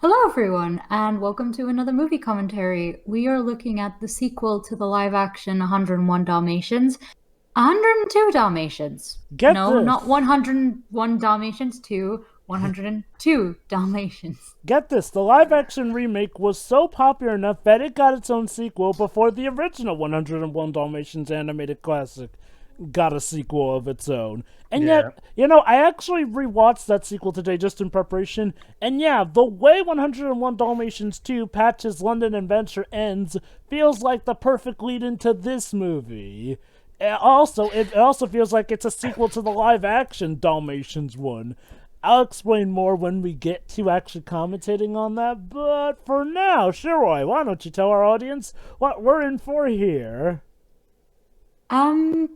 Hello, everyone, and welcome to another movie commentary. We are looking at the sequel to the live action 101 Dalmatians, 102 Dalmatians. Get No, not this. 101 Dalmatians, 102 Dalmatians. Get this. The live action remake was so popular enough that it got its own sequel before the original 101 Dalmatians animated classic got a sequel of its own. And Yeah. yet, I actually rewatched that sequel today just in preparation. And yeah, the way 101 Dalmatians 2 Patch's London adventure ends feels like the perfect lead into this movie. It also feels like it's a sequel to the live action Dalmatians one. I'll explain more when we get to actually commentating on that, but for now, Shiroi, why don't you tell our audience what we're in for here? Um,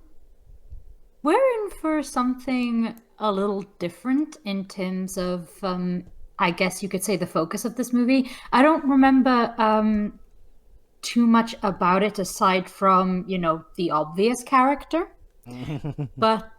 we're in for something a little different in terms of, I guess you could say the focus of this movie. I don't remember, too much about it aside from, the obvious character. But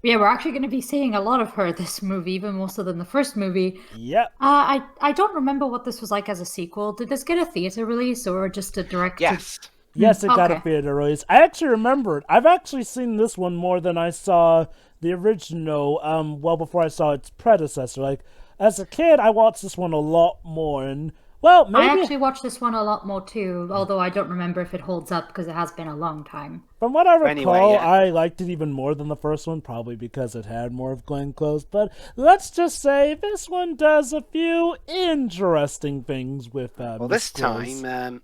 yeah, we're actually going to be seeing a lot of her this movie, even more so than the first movie. Yep. I don't remember what this was like as a sequel. Did this get a theater release or just a direct to? Yes. Yes, it got a Okay. theater release. I actually remember it. I've actually seen this one more than I saw the original, well before I saw its predecessor. Like, as a kid, I watched this one a lot more, and, well, I maybe actually watched this one a lot more too, although I don't remember if it holds up because it has been a long time. from what I Anyway, recall, yeah. I liked it even more than the first one, probably because it had more of Glenn Close. But let's just say this one does a few interesting things with Well, Miss this Close. time,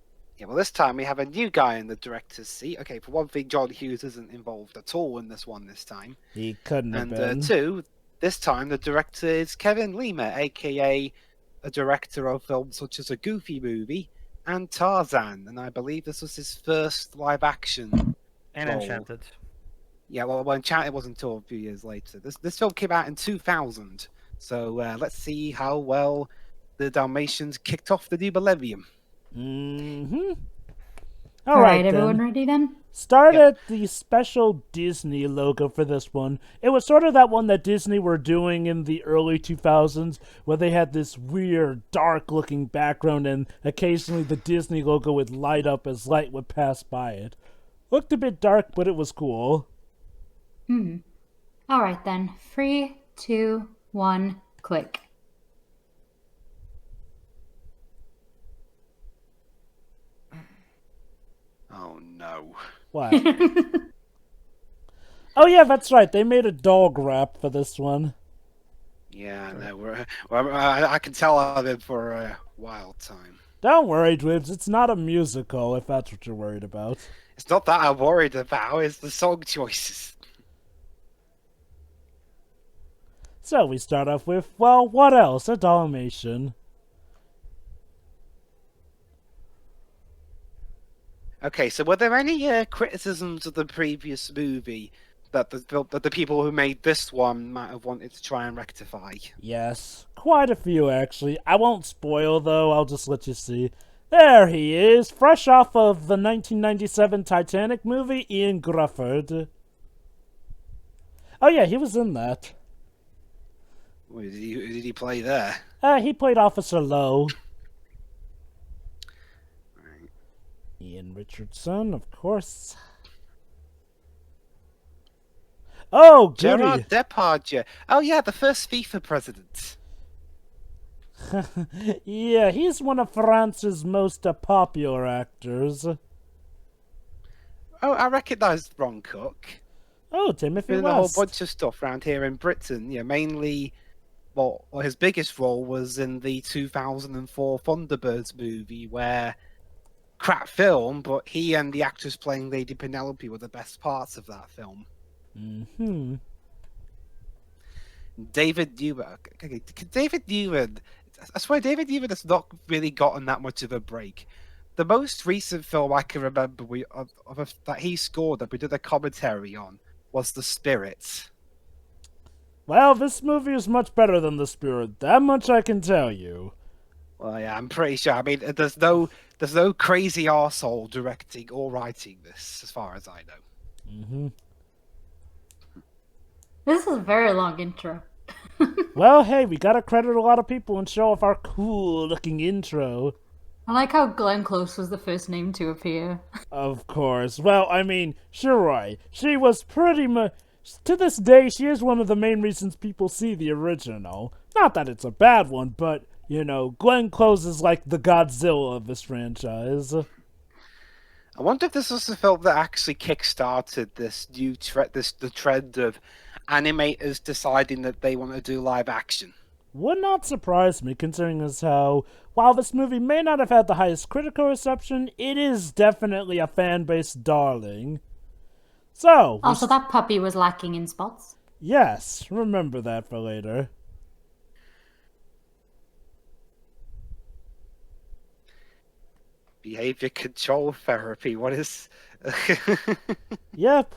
this time we have a new guy in the director's seat. Okay, for one thing, John Hughes isn't involved at all in this one this time, He couldn't have and been. two, this time the director is Kevin Lima, aka a director of films such as A Goofy Movie and Tarzan, and I believe this was his first live action And role. Enchanted. Yeah, well, Enchanted wasn't until a few years later. This film came out in 2000, so let's see how well the Dalmatians kicked off the new millennium. Mm-hmm. All All right, right everyone then. ready then? Start Yep. at the special Disney logo for this one. It was sort of that one that Disney were doing in the early 2000s, where they had this weird, dark looking background, and occasionally the Disney logo would light up as light would pass by it. Looked a bit dark, but it was cool. All right then. Three, two, one, click. Oh no. What? Oh, yeah, that's right. They made a dog rap for this one. Yeah, no, I can tell I've been for a wild time. Don't worry, Dwibs. It's not a musical, if that's what you're worried about. It's not that I'm worried about, it's the song choices. So we start off with, well, what else? A Dalmatian. Okay, so were there any criticisms of the previous movie that the people who made this one might have wanted to try and rectify? Yes, quite a few actually. I won't spoil though, I'll just let you see. There he is, fresh off of the 1997 Titanic movie, Ian Grufford. Oh yeah, he was in that. Who did he play there? He played Officer Lowe. Right. Ian Richardson, of course. Oh, goody. Gerard Depardieu. Oh yeah, the first FIFA president. Yeah, he's one of France's most popular actors. Oh, I recognise Ron Cook. Oh, Timothy Been in a whole West. bunch of stuff around here in Britain. Yeah, mainly. Well, his biggest role was in the 2004 Thunderbirds movie, where crap film, but he and the actress playing Lady Penelope were the best parts of that film. Mm-hmm. David Newman. Okay, David Newman. I swear, David Newman has not really gotten that much of a break. The most recent film I can remember that he scored that we did a commentary on was The Spirit. Well, this movie is much better than The Spirit. That much I can tell you. Well, yeah, I'm pretty sure. I mean, there's no crazy arsehole directing or writing this, as far as I know. Mm-hmm. This is a very long intro. Well, hey, we gotta credit a lot of people and show off our cool-looking intro. I like how Glenn Close was the first name to appear. Of course. Well, I mean, sure, right. She was pretty much... To this day, she is one of the main reasons people see the original. Not that it's a bad one, but, you know, Glenn Close is like the Godzilla of this franchise. I wonder if this was the film that actually kick-started this new the trend of animators deciding that they want to do live action. Would not surprise me, considering as how, while this movie may not have had the highest critical reception, it is definitely a fan-base darling. So, Also, that puppy was lacking in spots. yes, remember that for later. Behavior control therapy. What is? Yep.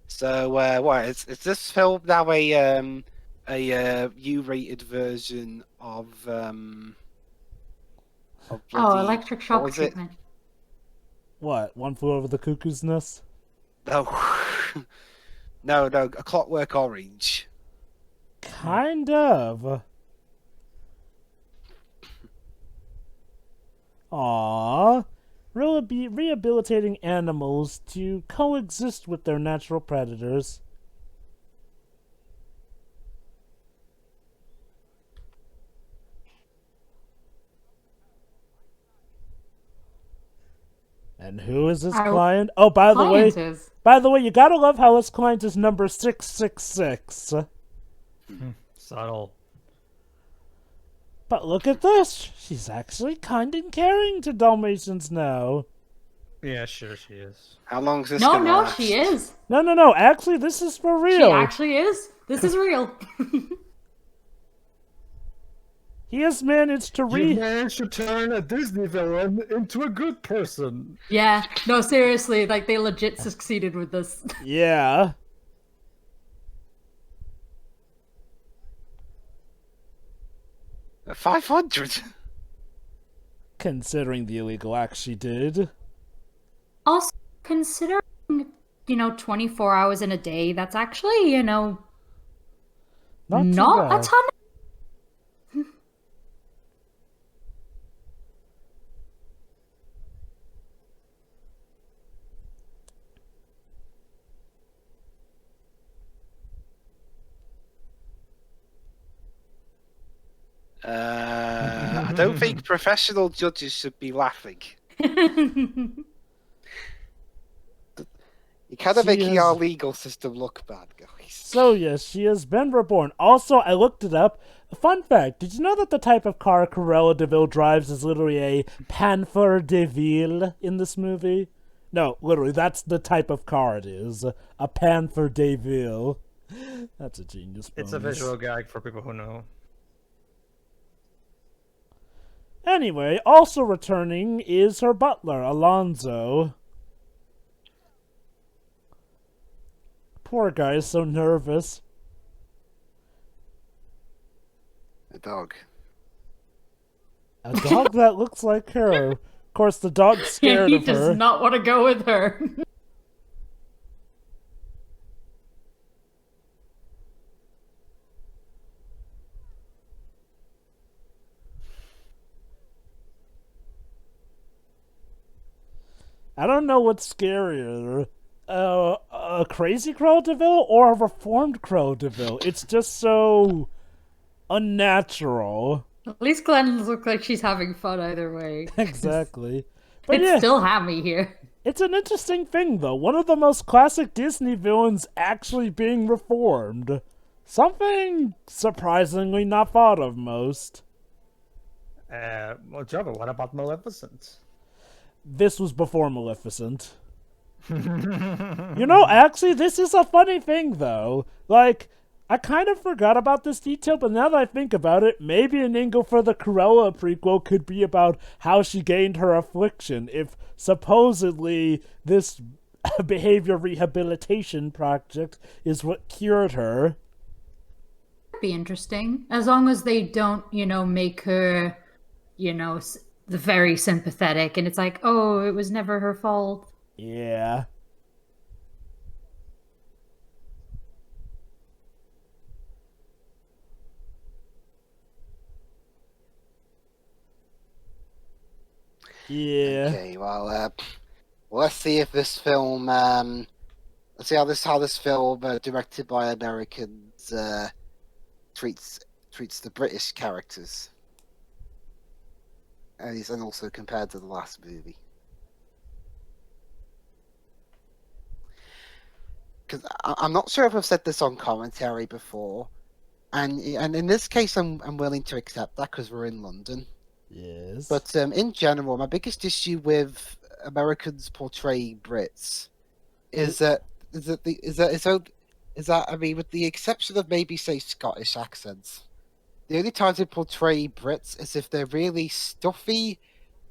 So, what is this film now a U-rated version of Oh, bloody, electric what shock was it? treatment. What, One Flew Over the Cuckoo's Nest? No, no, A Clockwork Orange. Kind of. Aww. Rehabilitating animals to coexist with their natural predators. And who is his Our client? Oh, by the way, Client is. you gotta love how his client is number 666. Subtle. But look at this. She's actually kind and caring to Dalmatians now. Yeah, sure she is. How long's this? No, gonna no, last? she is. No. Actually, this is for She real. actually is. This is real. He has managed to You managed to turn a Disney villain into a good person. Yeah, no, seriously, like they legit succeeded with this. Yeah. $500. Considering the illegal acts she did. Also, considering, 24 hours in a day, that's actually, Not too not a bad. ton. I don't think professional judges should be laughing. You're kind of She making is- our legal system look bad, guys. So yes, she has been reborn. Also, I looked it up. Fun fact, did you know that the type of car Cruella de Vil drives is literally a Panther de Ville in this movie? No, literally, that's the type of car it is. A Panther de Ville. That's a genius bonus. It's a visual gag for people who know. Anyway, also returning is her butler, Alonzo. Poor guy is so nervous. A dog. A dog that looks like her. Of course, the dog's scared He of does her. not want to go with her. I don't know what's scarier. A crazy Cruella de Vil or a reformed Cruella de Vil? It's just so unnatural. At least Glenn looks like she's having fun either way. Exactly. But It's yeah, still hammy here. it's an interesting thing, though. One of the most classic Disney villains actually being reformed. Something surprisingly not thought of most. Well, Joe, what about Maleficent? This was before Maleficent. Actually, this is a funny thing, though. Like, I kind of forgot about this detail, but now that I think about it, maybe an angle for the Cruella prequel could be about how she gained her affliction, if supposedly this behavior rehabilitation project is what cured her. Be interesting as long as they don't, make her, very sympathetic, and it's like, oh, it was never her fault. Yeah. Yeah. Okay, let's see if this film, let's see how this film, directed by Americans, treats the British characters, and also compared to the last movie. Because I'm not sure if I've said this on commentary before, and in this case, I'm willing to accept that because we're in London. Yes. But in general, my biggest issue with Americans portraying Brits is that I mean, with the exception of maybe say Scottish accents, the only times they portray Brits is if they're really stuffy,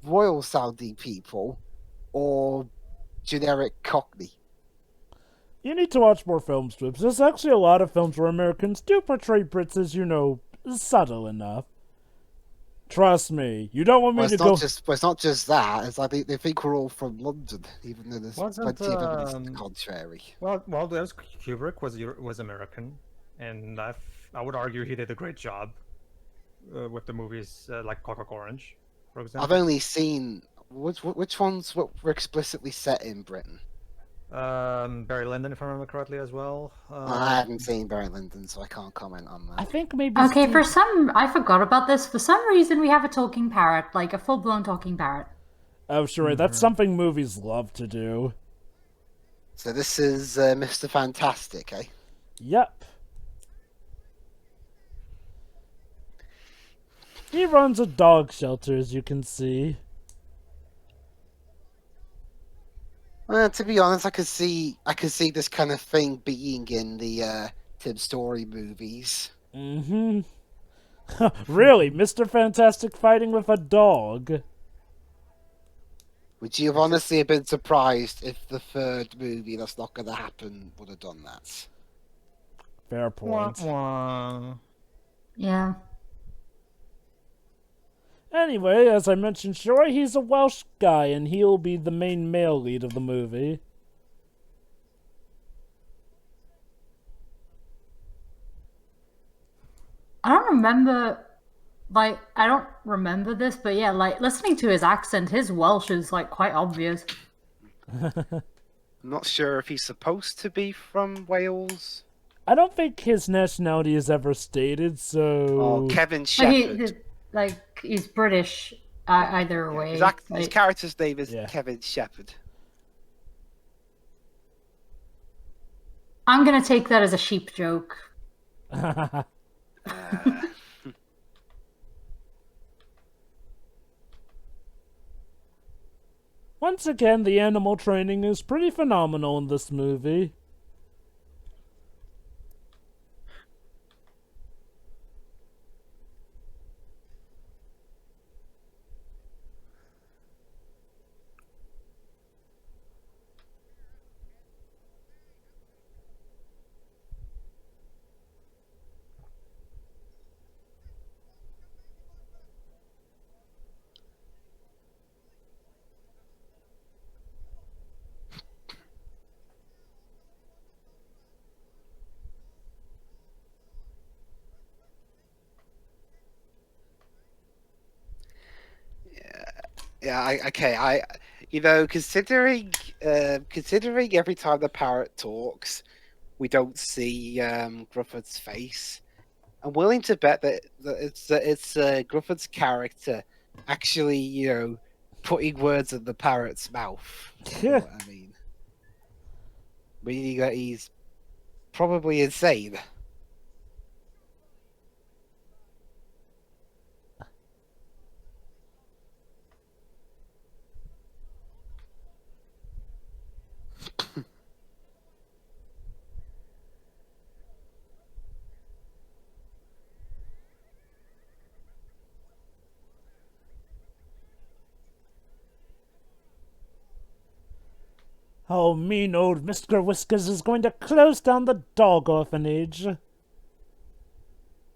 royal sounding people, or generic Cockney. You need to watch more film strips. There's actually a lot of films where Americans do portray Brits as, subtle enough. Trust me. You don't want me to go... It's not just that. It's like they think we're all from London, even though there's Wasn't, plenty of evidence to the contrary. well, there's Kubrick was American, and I would argue he did a great job with the movies like Clockwork Orange, for example. I've only seen which ones were explicitly set in Britain. Barry Lyndon, if I remember correctly, as well. I haven't seen Barry Lyndon, so I can't comment on that. I think maybe... Okay, I forgot about this. For some reason, we have a talking parrot, like a full-blown talking parrot. Oh, sure. That's something movies love to do. So this is Mr. Fantastic, eh? Yep. He runs a dog shelter, as you can see. Well, to be honest, I could see this kind of thing being in the Tim Story movies. Mm-hmm. Really? Mr. Fantastic fighting with a dog? Would you have honestly been surprised if the third movie that's not going to happen would have done that? Fair point. Yeah. Anyway, as I mentioned, sure, he's a Welsh guy, and he'll be the main male lead of the movie. I don't remember this, but yeah, like, listening to his accent, his Welsh is, like, quite obvious. I'm not sure if he's supposed to be from Wales. I don't think his nationality is ever stated, so... Oh, Kevin But Shepherd. he's British, either way. His character's name is Yeah. Kevin Shepherd. I'm gonna take that as a sheep joke. Once again, the animal training is pretty phenomenal in this movie. Yeah, considering every time the parrot talks, we don't see Grufford's face. I'm willing to bet that it's Grufford's character actually, putting words in the parrot's mouth. You know what I mean? Meaning that he's probably insane. Oh, mean old Mr. Whiskers is going to close down the dog orphanage.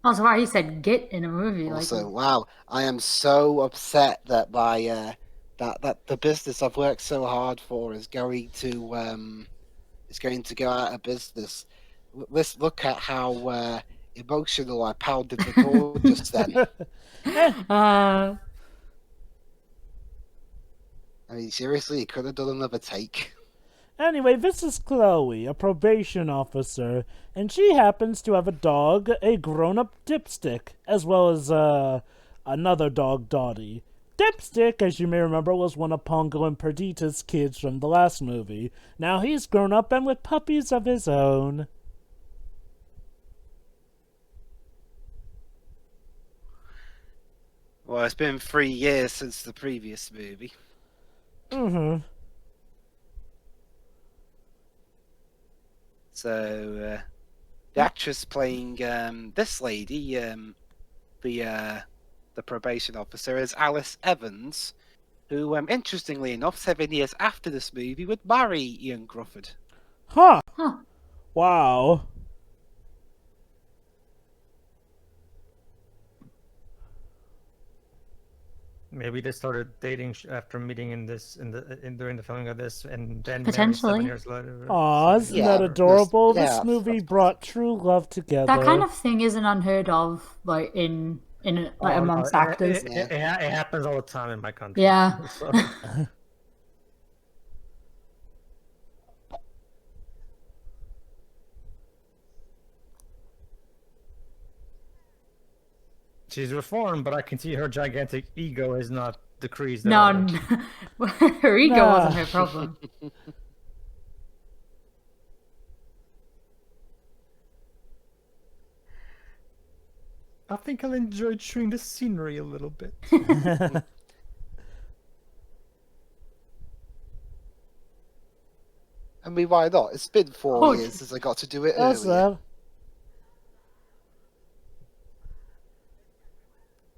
That's why he said "get" in a movie. Also, wow, I am so upset that that the business I've worked so hard for is going to go out of business. Let's look at how emotional I pounded the door just then. uh, I mean, seriously, you could have done another take. Anyway, this is Chloe, a probation officer, and she happens to have a dog, a grown-up Dipstick, as well as another dog, Dottie. Dipstick, as you may remember, was one of Pongo and Perdita's kids from the last movie. Now he's grown up and with puppies of his own. Well, it's been 3 years since the previous movie. Mm-hmm. So, the actress playing this lady, the probation officer, is Alice Evans, who, interestingly enough, 7 years after this movie, would marry Ian Grufford. Huh. huh. Wow. Maybe they started dating after meeting during the filming of this, and then married Potentially. 7 years later. Aw, isn't Yeah, that adorable? yeah, This movie brought true love together. That kind of thing isn't unheard of, like in amongst actors. It happens all the time in my country. Yeah. So, she's reformed, but I can see her gigantic ego has not decreased. at all. No, her ego Nah. wasn't her problem. I think I'll enjoy chewing the scenery a little bit. I mean, why not? It's been 4 Oh, years since I got to do it That's earlier.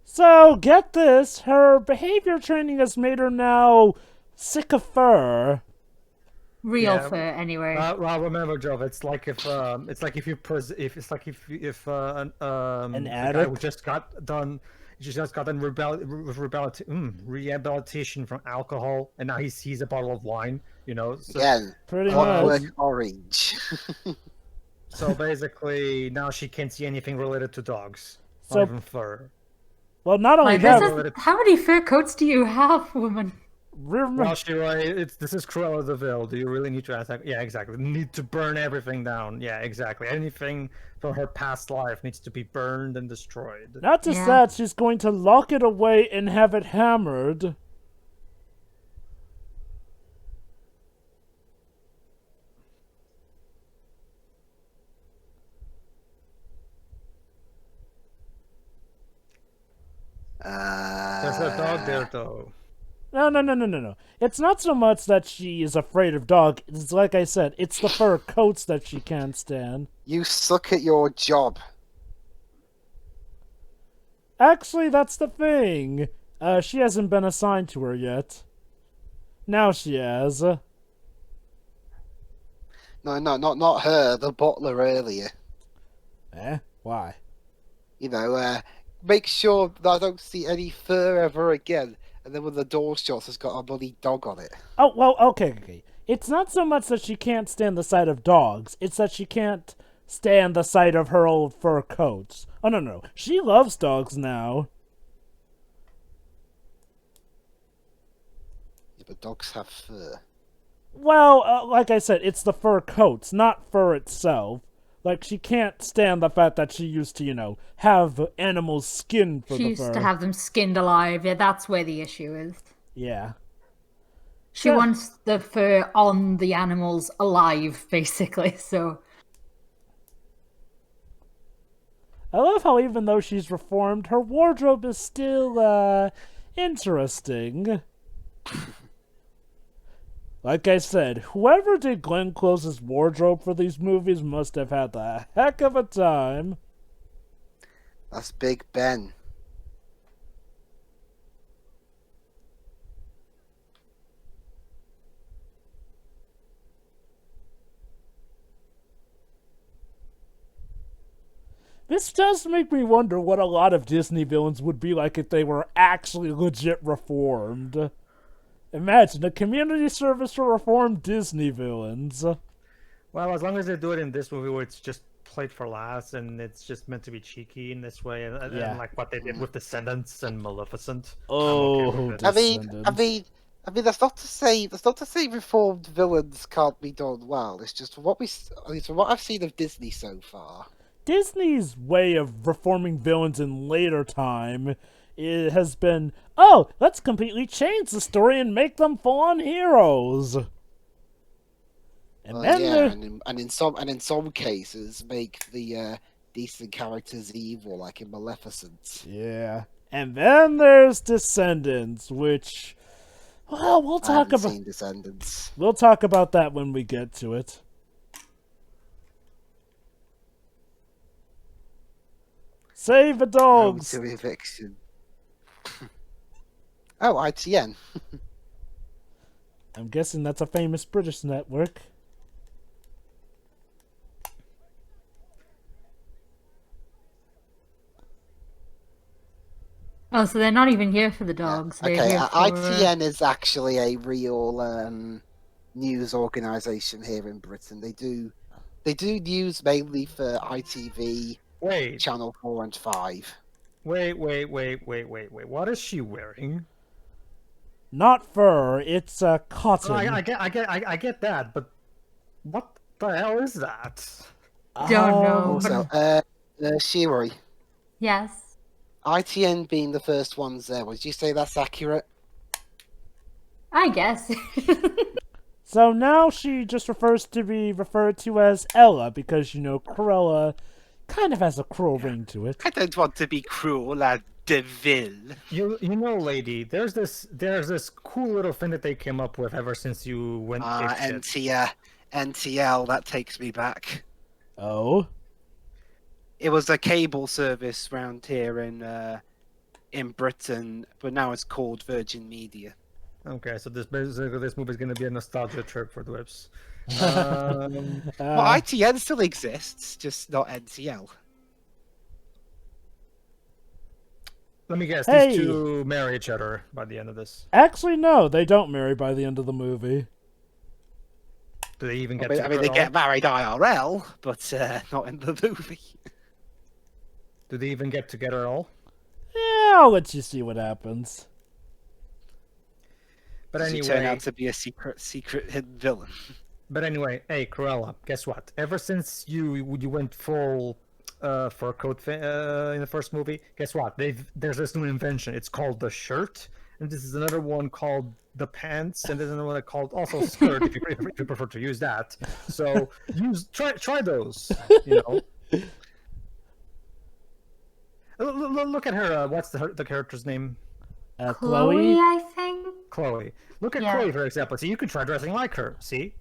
So, get this, her behavior training has made her now sick of fur. Real Yeah. fur, anyway. Well, remember, Joe, it's like if a guy who addict? just got done rehabilitation from alcohol, and now he sees a bottle of wine. So, Again, Pretty Clockwork much. Orange. so basically now she can't see anything related to dogs, So- not even fur. Well, not only Like, that, how many fur coats do you have, woman? Well, this is Cruella de Vil. Do you really need to ask that? Yeah, exactly. Need to burn everything down. Yeah, exactly. Anything from her past life needs to be burned and destroyed. not just Yeah. that, she's going to lock it away and have it hammered. There's a dog there, though. No. It's not so much that she is afraid of dog. It's like I said, it's the fur coats that she can't stand. You suck at your job. Actually, that's the thing. She hasn't been assigned to her yet. Now she has. No, not her. The butler earlier. Why? Make sure that I don't see any fur ever again. And then when the door shuts, it's got a bloody dog on it. Oh, well, okay. It's not so much that she can't stand the sight of dogs. It's that she can't stand the sight of her old fur coats. Oh, no. She loves dogs now. Yeah, but dogs have fur. Well, like I said, it's the fur coats, not fur itself. Like, she can't stand the fact that she used to, have animals skinned for She the used fur. to have them skinned alive. Yeah, that's where the issue is. Yeah. She Yeah. wants the fur on the animals alive, basically, so... I love how even though she's reformed, her wardrobe is still, interesting. Like I said, whoever did Glenn Close's wardrobe for these movies must have had the heck of a time. That's Big Ben. This does make me wonder what a lot of Disney villains would be like if they were actually legit reformed. Imagine a community service for reformed Disney villains. Well, as long as they do it in this movie where it's just played for laughs and it's just meant to be cheeky in this way, and like what they did with Descendants and Maleficent. Oh, I'm okay with it. I mean, that's not to say reformed villains can't be done well. It's just from what at least from what I've seen of Disney so far. Disney's way of reforming villains in later time it has been, oh, let's completely change the story and make them full-on heroes. And then and in some cases make the decent characters evil, like in Maleficent. yeah, and then there's Descendants, which, well, we'll I talk haven't about. seen Descendants. We'll talk about that when we get to it. Save the dogs. No to eviction. Oh, ITN. I'm guessing that's a famous British network. Oh, so they're not even here for the dogs. They're Okay, here for... ITN is actually a real news organisation here in Britain. They do news mainly for ITV, Wait, Channel 4 and 5. wait. What is she wearing? Not fur, it's cotton. Oh, I get that, but what the hell is that? Don't know. Also, Shiori, Yes. ITN being the first ones there, would you say that's accurate? I guess. So now she just refers to be referred to as Ella because, you know, Cruella kind of has a cruel ring to it. I don't want to be cruel and Deville. You know, lady, there's this cool little thing that they came up with ever since you went apeshit. NTL, that takes me back. Oh? It was a cable service round here in Britain, but now it's called Virgin Media. Okay, so this movie is gonna be a nostalgia trip for the whips. Well, ITN still exists, just not NTL. Let me guess, Hey! these two marry each other by the end of this. Actually, no, they don't marry by the end of the movie. Do they even get I together mean, they at get all? married IRL, but not in the movie. Do they even get together at all? Yeah, I'll let you see what happens. But Does he turn anyway, out to be a secret hidden villain? hey Cruella, guess what? Ever since you went full fur coat in the first movie, guess what? There's this new invention. It's called the shirt, and this is another one called the pants, and there's another one called also skirt if you prefer to use that. So try those. You know. Look at her. What's the character's name? Chloe, I think. Chloe. Look at Yeah. Chloe, for example. See, you could try dressing like her. See?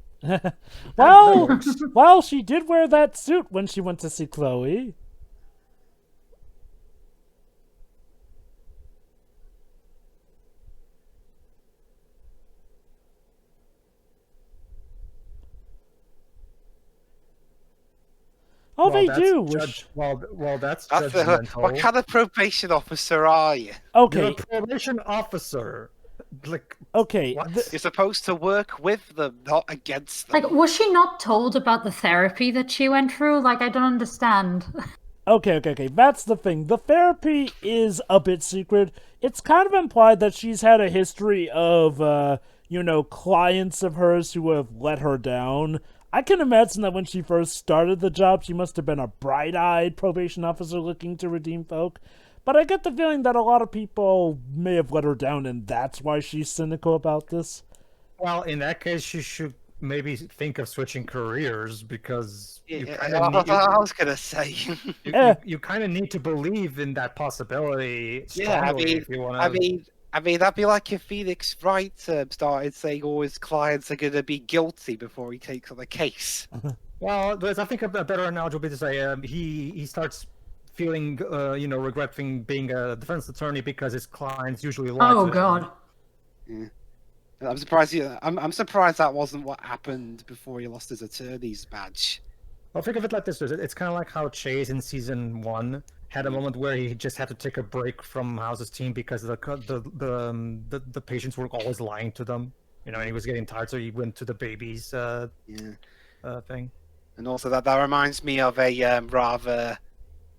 Well, well, she did wear that suit when she went to see Chloe. Oh, they that's do. Well, that's What judgmental. kind of probation officer are you? Okay, You're a probation officer. Like, okay. what? You're supposed to work with them, not against them. Like, was she not told about the therapy that she went through? Like, I don't understand. Okay. That's the thing. The therapy is a bit secret. It's kind of implied that she's had a history of, clients of hers who have let her down. I can imagine that when she first started the job, she must have been a bright-eyed probation officer looking to redeem folk. But I get the feeling that a lot of people may have let her down, and that's why she's cynical about this. Well, in that case, she should maybe think of switching careers because you Yeah, kind I was gonna say. you kind of need to believe in that possibility. Yeah, Strongly if you want I mean, that'd be like if Phoenix Wright started saying all his clients are gonna be guilty before he takes on a case. Well, I think a better analogy would be to say he starts feeling, regretting being a defense attorney because his clients usually lie Oh to him. god. Yeah. I'm surprised. I'm surprised that wasn't what happened before he lost his attorney's badge. Well, think of it like this: it's kind of like how Chase in season 1 had a moment where he just had to take a break from House's team because the patients were always lying to them. You know, and he was getting tired, so he went to the babies thing. And also that reminds me of a rather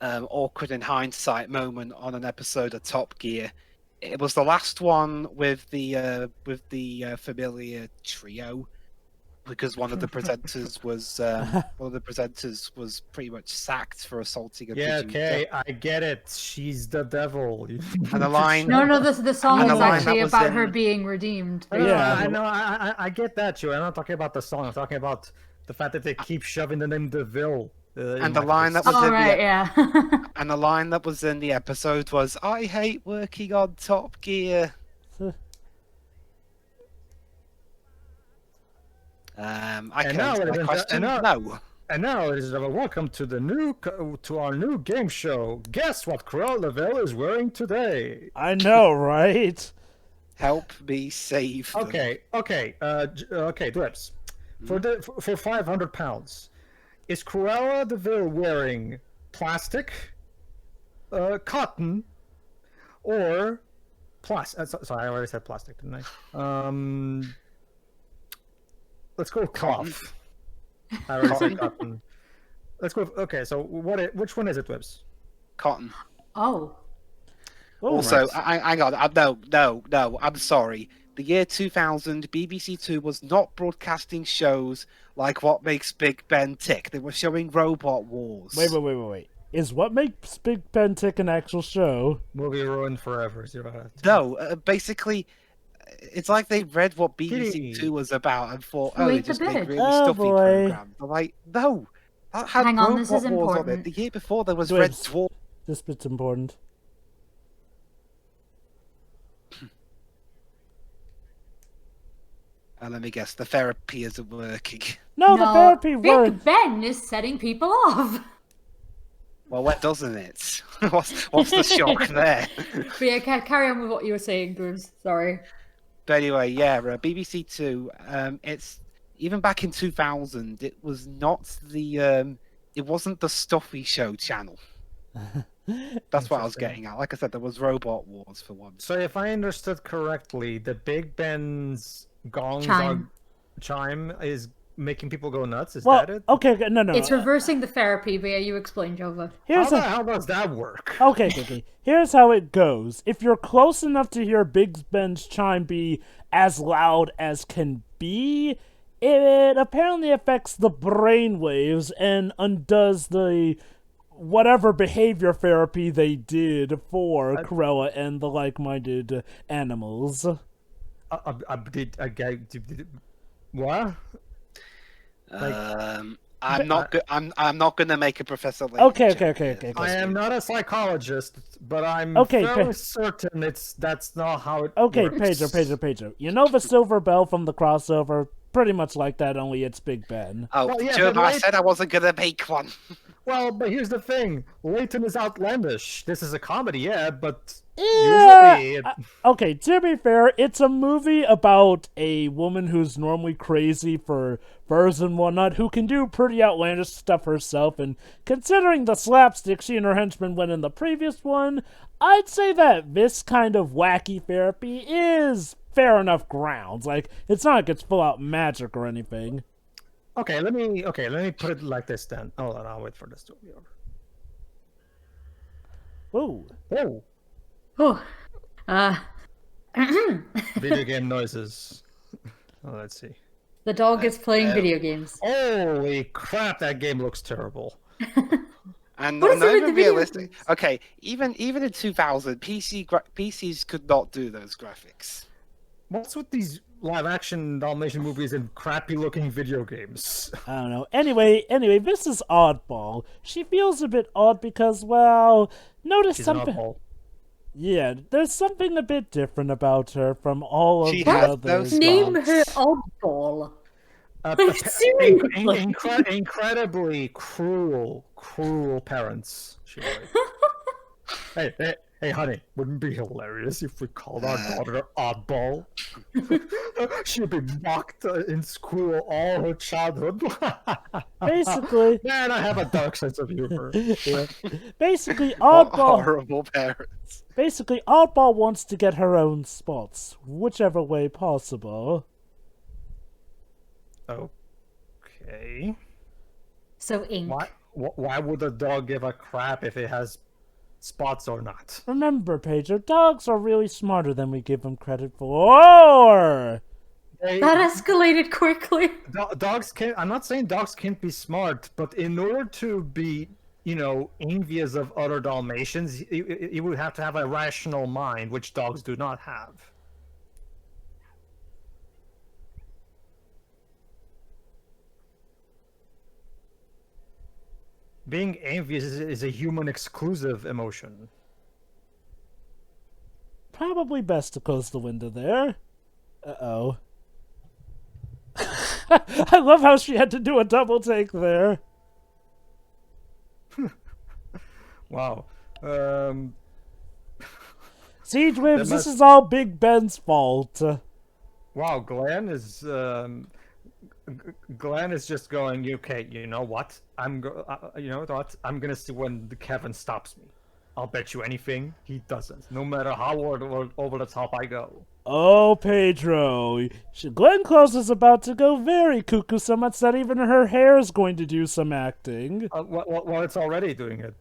awkward in hindsight moment on an episode of Top Gear. It was the last one with the familiar trio, because one of the presenters was pretty much sacked for assaulting a Yeah, producer. okay, I get it. She's the devil. And the line, No, the song And is the line actually that was about her in- being redeemed. Yeah. I know. I get that, Joe. I'm not talking about the song. I'm talking about the fact that they keep shoving the name Deville. And the line that was Oh, in right, the yeah. and the line that was in the episode was, "I hate working on Top Gear." I And can now, answer ladies that and question. and No. And now, ladies and gentlemen, welcome to our new game show. Guess what Cruella Deville is wearing today? I know, right? Help me save them. Okay, Drips. For £500, is Cruella Deville wearing plastic, cotton, or plastic? Sorry, I already said plastic, didn't I? Let's go with cloth. I already said cotton. Let's go. Okay, so which one is it, Dwibs? Cotton. Oh. Oh, Also, right. hang on. No. I'm sorry. The year 2000, BBC Two was not broadcasting shows like What Makes Big Ben Tick. They were showing Robot Wars. Wait. Is What Makes Big Ben Tick an actual show? Movie ruined forever. No, basically, it's like they read what BBC Kitty. Two was about and thought, Who oh, they ate the just make bed? really Oh, stuffy boy. programs. I'm like, no. That had Hang on, Robot this is Wars on it. important. The year before there was Red Dwibs. Dwarf. This bit's important. Let me guess, the therapy isn't working. No, the therapy Big worked. Ben is setting people off. Well, what doesn't it? what's the shock there? But yeah, carry on with what you were saying, Bruce. Sorry. But anyway, yeah, BBC Two. It's even back in 2000. It was not the. It wasn't the stuffy show channel. That's what I was getting at. Like I said, there was Robot Wars for one. So if I understood correctly, the Big Ben's chime is making people go nuts. Is Well, that it? okay, no. It's reversing the therapy, but yeah, you explain, Jova. Here's How does that work? Okay. Here's how it goes. If you're close enough to hear Big Ben's chime be as loud as can be, it apparently affects the brain waves and undoes the whatever behavior therapy they did for Cruella and the like-minded animals. What? I'm not gonna make a Professor Layton Okay. joke. I am not a psychologist, but I'm Okay, fairly certain that's not how it Okay, works. Pedro. You know the silver bell from the crossover? Pretty much like that, only it's Big Ben. Oh, Well, yeah, Joe, but I said I wasn't gonna make one. Well, but here's the thing. Leighton is outlandish. This is a comedy, yeah, but Yeah. usually... Okay, to be fair, it's a movie about a woman who's normally crazy for furs and whatnot, who can do pretty outlandish stuff herself, and considering the slapstick she and her henchman went in the previous one, I'd say that this kind of wacky therapy is fair enough grounds. Like, it's not like it's full-out magic or anything. Okay, let me put it like this then. Hold on, I'll wait for this to be over. Ooh. Oh, Oh. video game noises. Oh, let's see. The dog is playing video games. Holy crap, that game looks terrible. And What is not it with even the video realistic. Okay, even in 2000, PCs could not do those graphics. What's with these live-action Dalmatian movies and crappy-looking video games? I don't know. Anyway, this is Oddball. She feels a bit odd because, well, notice She's an something. oddball. Yeah, there's something a bit different about her from all of She the has others. those Name spots. her oddball. Seriously? Seriously. Incredibly cruel parents. She had. Hey, honey, wouldn't it be hilarious if we called our daughter Oddball? She'd be mocked in school all her childhood. Basically, Man, I have a dark sense of humor. yeah. Basically, What Oddball. horrible parents. Basically, Oddball wants to get her own spots, whichever way possible. Okay. So ink. Why would a dog give a crap if it has spots or not? Remember, Pedro, dogs are really smarter than we give them credit for. They, That escalated quickly. dogs can't. I'm not saying dogs can't be smart, but in order to be, envious of other Dalmatians, you would have to have a rational mind, which dogs do not have. Being envious is a human exclusive emotion. Probably best to close the window there. Uh-oh. I love how she had to do a double take there. Wow. See, Dwibs, this is all Big Ben's fault. Wow, Glenn is just going, okay, you know what? You know what? I'm gonna see when Kevin stops me. I'll bet you anything he doesn't, no matter how over the top I go. Oh, Pedro. Glenn Close is about to go very cuckoo, so much that even her hair is going to do some acting. Well, it's already doing it.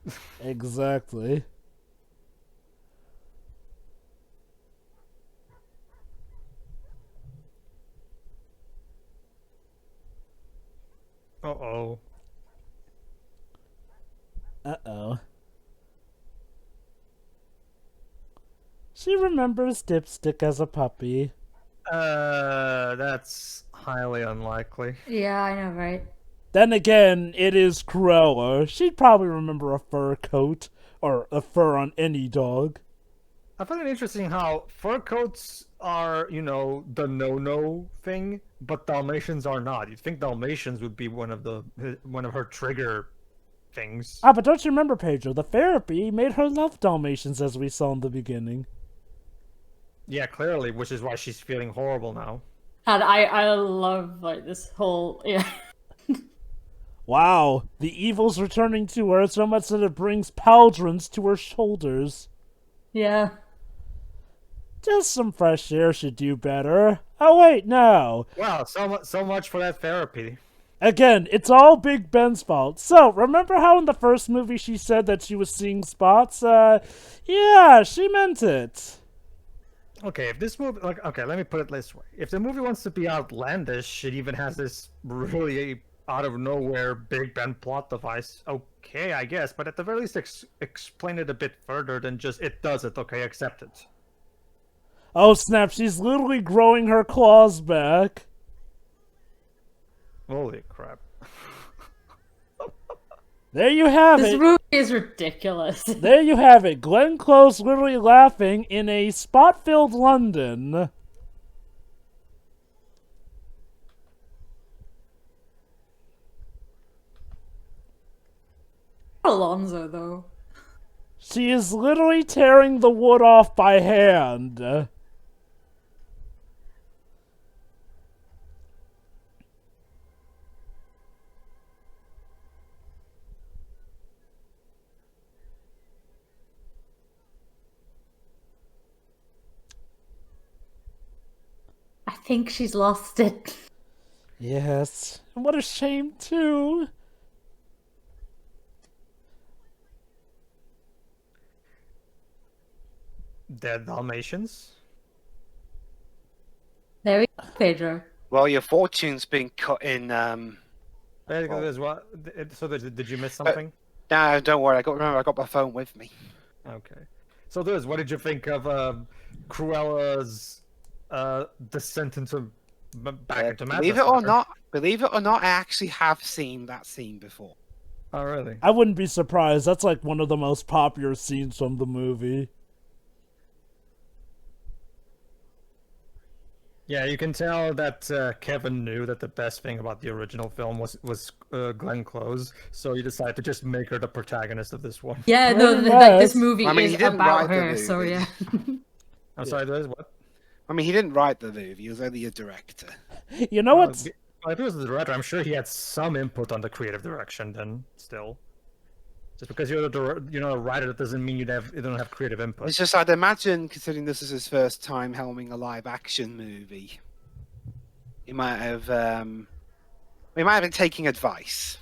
Exactly. Uh-oh. Uh-oh. She remembers Dipstick as a puppy. That's highly unlikely. Yeah, I know, right? Then again, it is Cruella. She'd probably remember a fur coat, or a fur on any dog. I find it interesting how fur coats are, the no-no thing, but Dalmatians are not. You'd think Dalmatians would be one of her trigger things. Ah, but don't you remember, Pedro? The therapy made her love Dalmatians, as we saw in the beginning. Yeah, clearly, which is why she's feeling horrible now. And I love this whole Wow, the evil's returning to her so much that it brings pauldrons to her shoulders. Yeah. Just some fresh air should do better. Oh wait, no. Wow, so much for that therapy. Again, it's all Big Ben's fault. So, remember how in the first movie she said that she was seeing spots? Yeah, she meant it. Okay, if this movie, okay, let me put it this way: if the movie wants to be outlandish, it even has this really out of nowhere Big Ben plot device. Okay, I guess, but at the very least, explain it a bit further than just it does it. Okay, accept it. Oh snap, she's literally growing her claws back. Holy crap! There you have This it. movie is ridiculous. There you have it. Glenn Close literally laughing in a spot-filled London. Alonzo, though. She is literally tearing the wood off by hand. I think she's lost it. Yes. And what a shame, too. Dead Dalmatians? There we go, Pedro. Well, your fortune's been cut in. Basically, there's what? So did you miss something? No, don't worry. Remember, I got my phone with me. Okay. So what did you think of Cruella's descent into back into madness? Believe it or not, I actually have seen that scene before. Oh, really? I wouldn't be surprised. That's like one of the most popular scenes from the movie. Yeah, you can tell that Kevin knew that the best thing about the original film was Glenn Close, so he decided to just make her the protagonist of this one. Yeah, no, Pretty like this much. movie I mean, is he didn't about write the her, so movie. yeah. I'm sorry, Liz, what? I mean, he didn't write the movie. He was only a director. You know what's Well, if he was the director, I'm sure he had some input on the creative direction. Then still, just because you're not a writer, that doesn't mean you don't have creative input. It's just I'd imagine, considering this is his first time helming a live action movie, he might have been taking advice.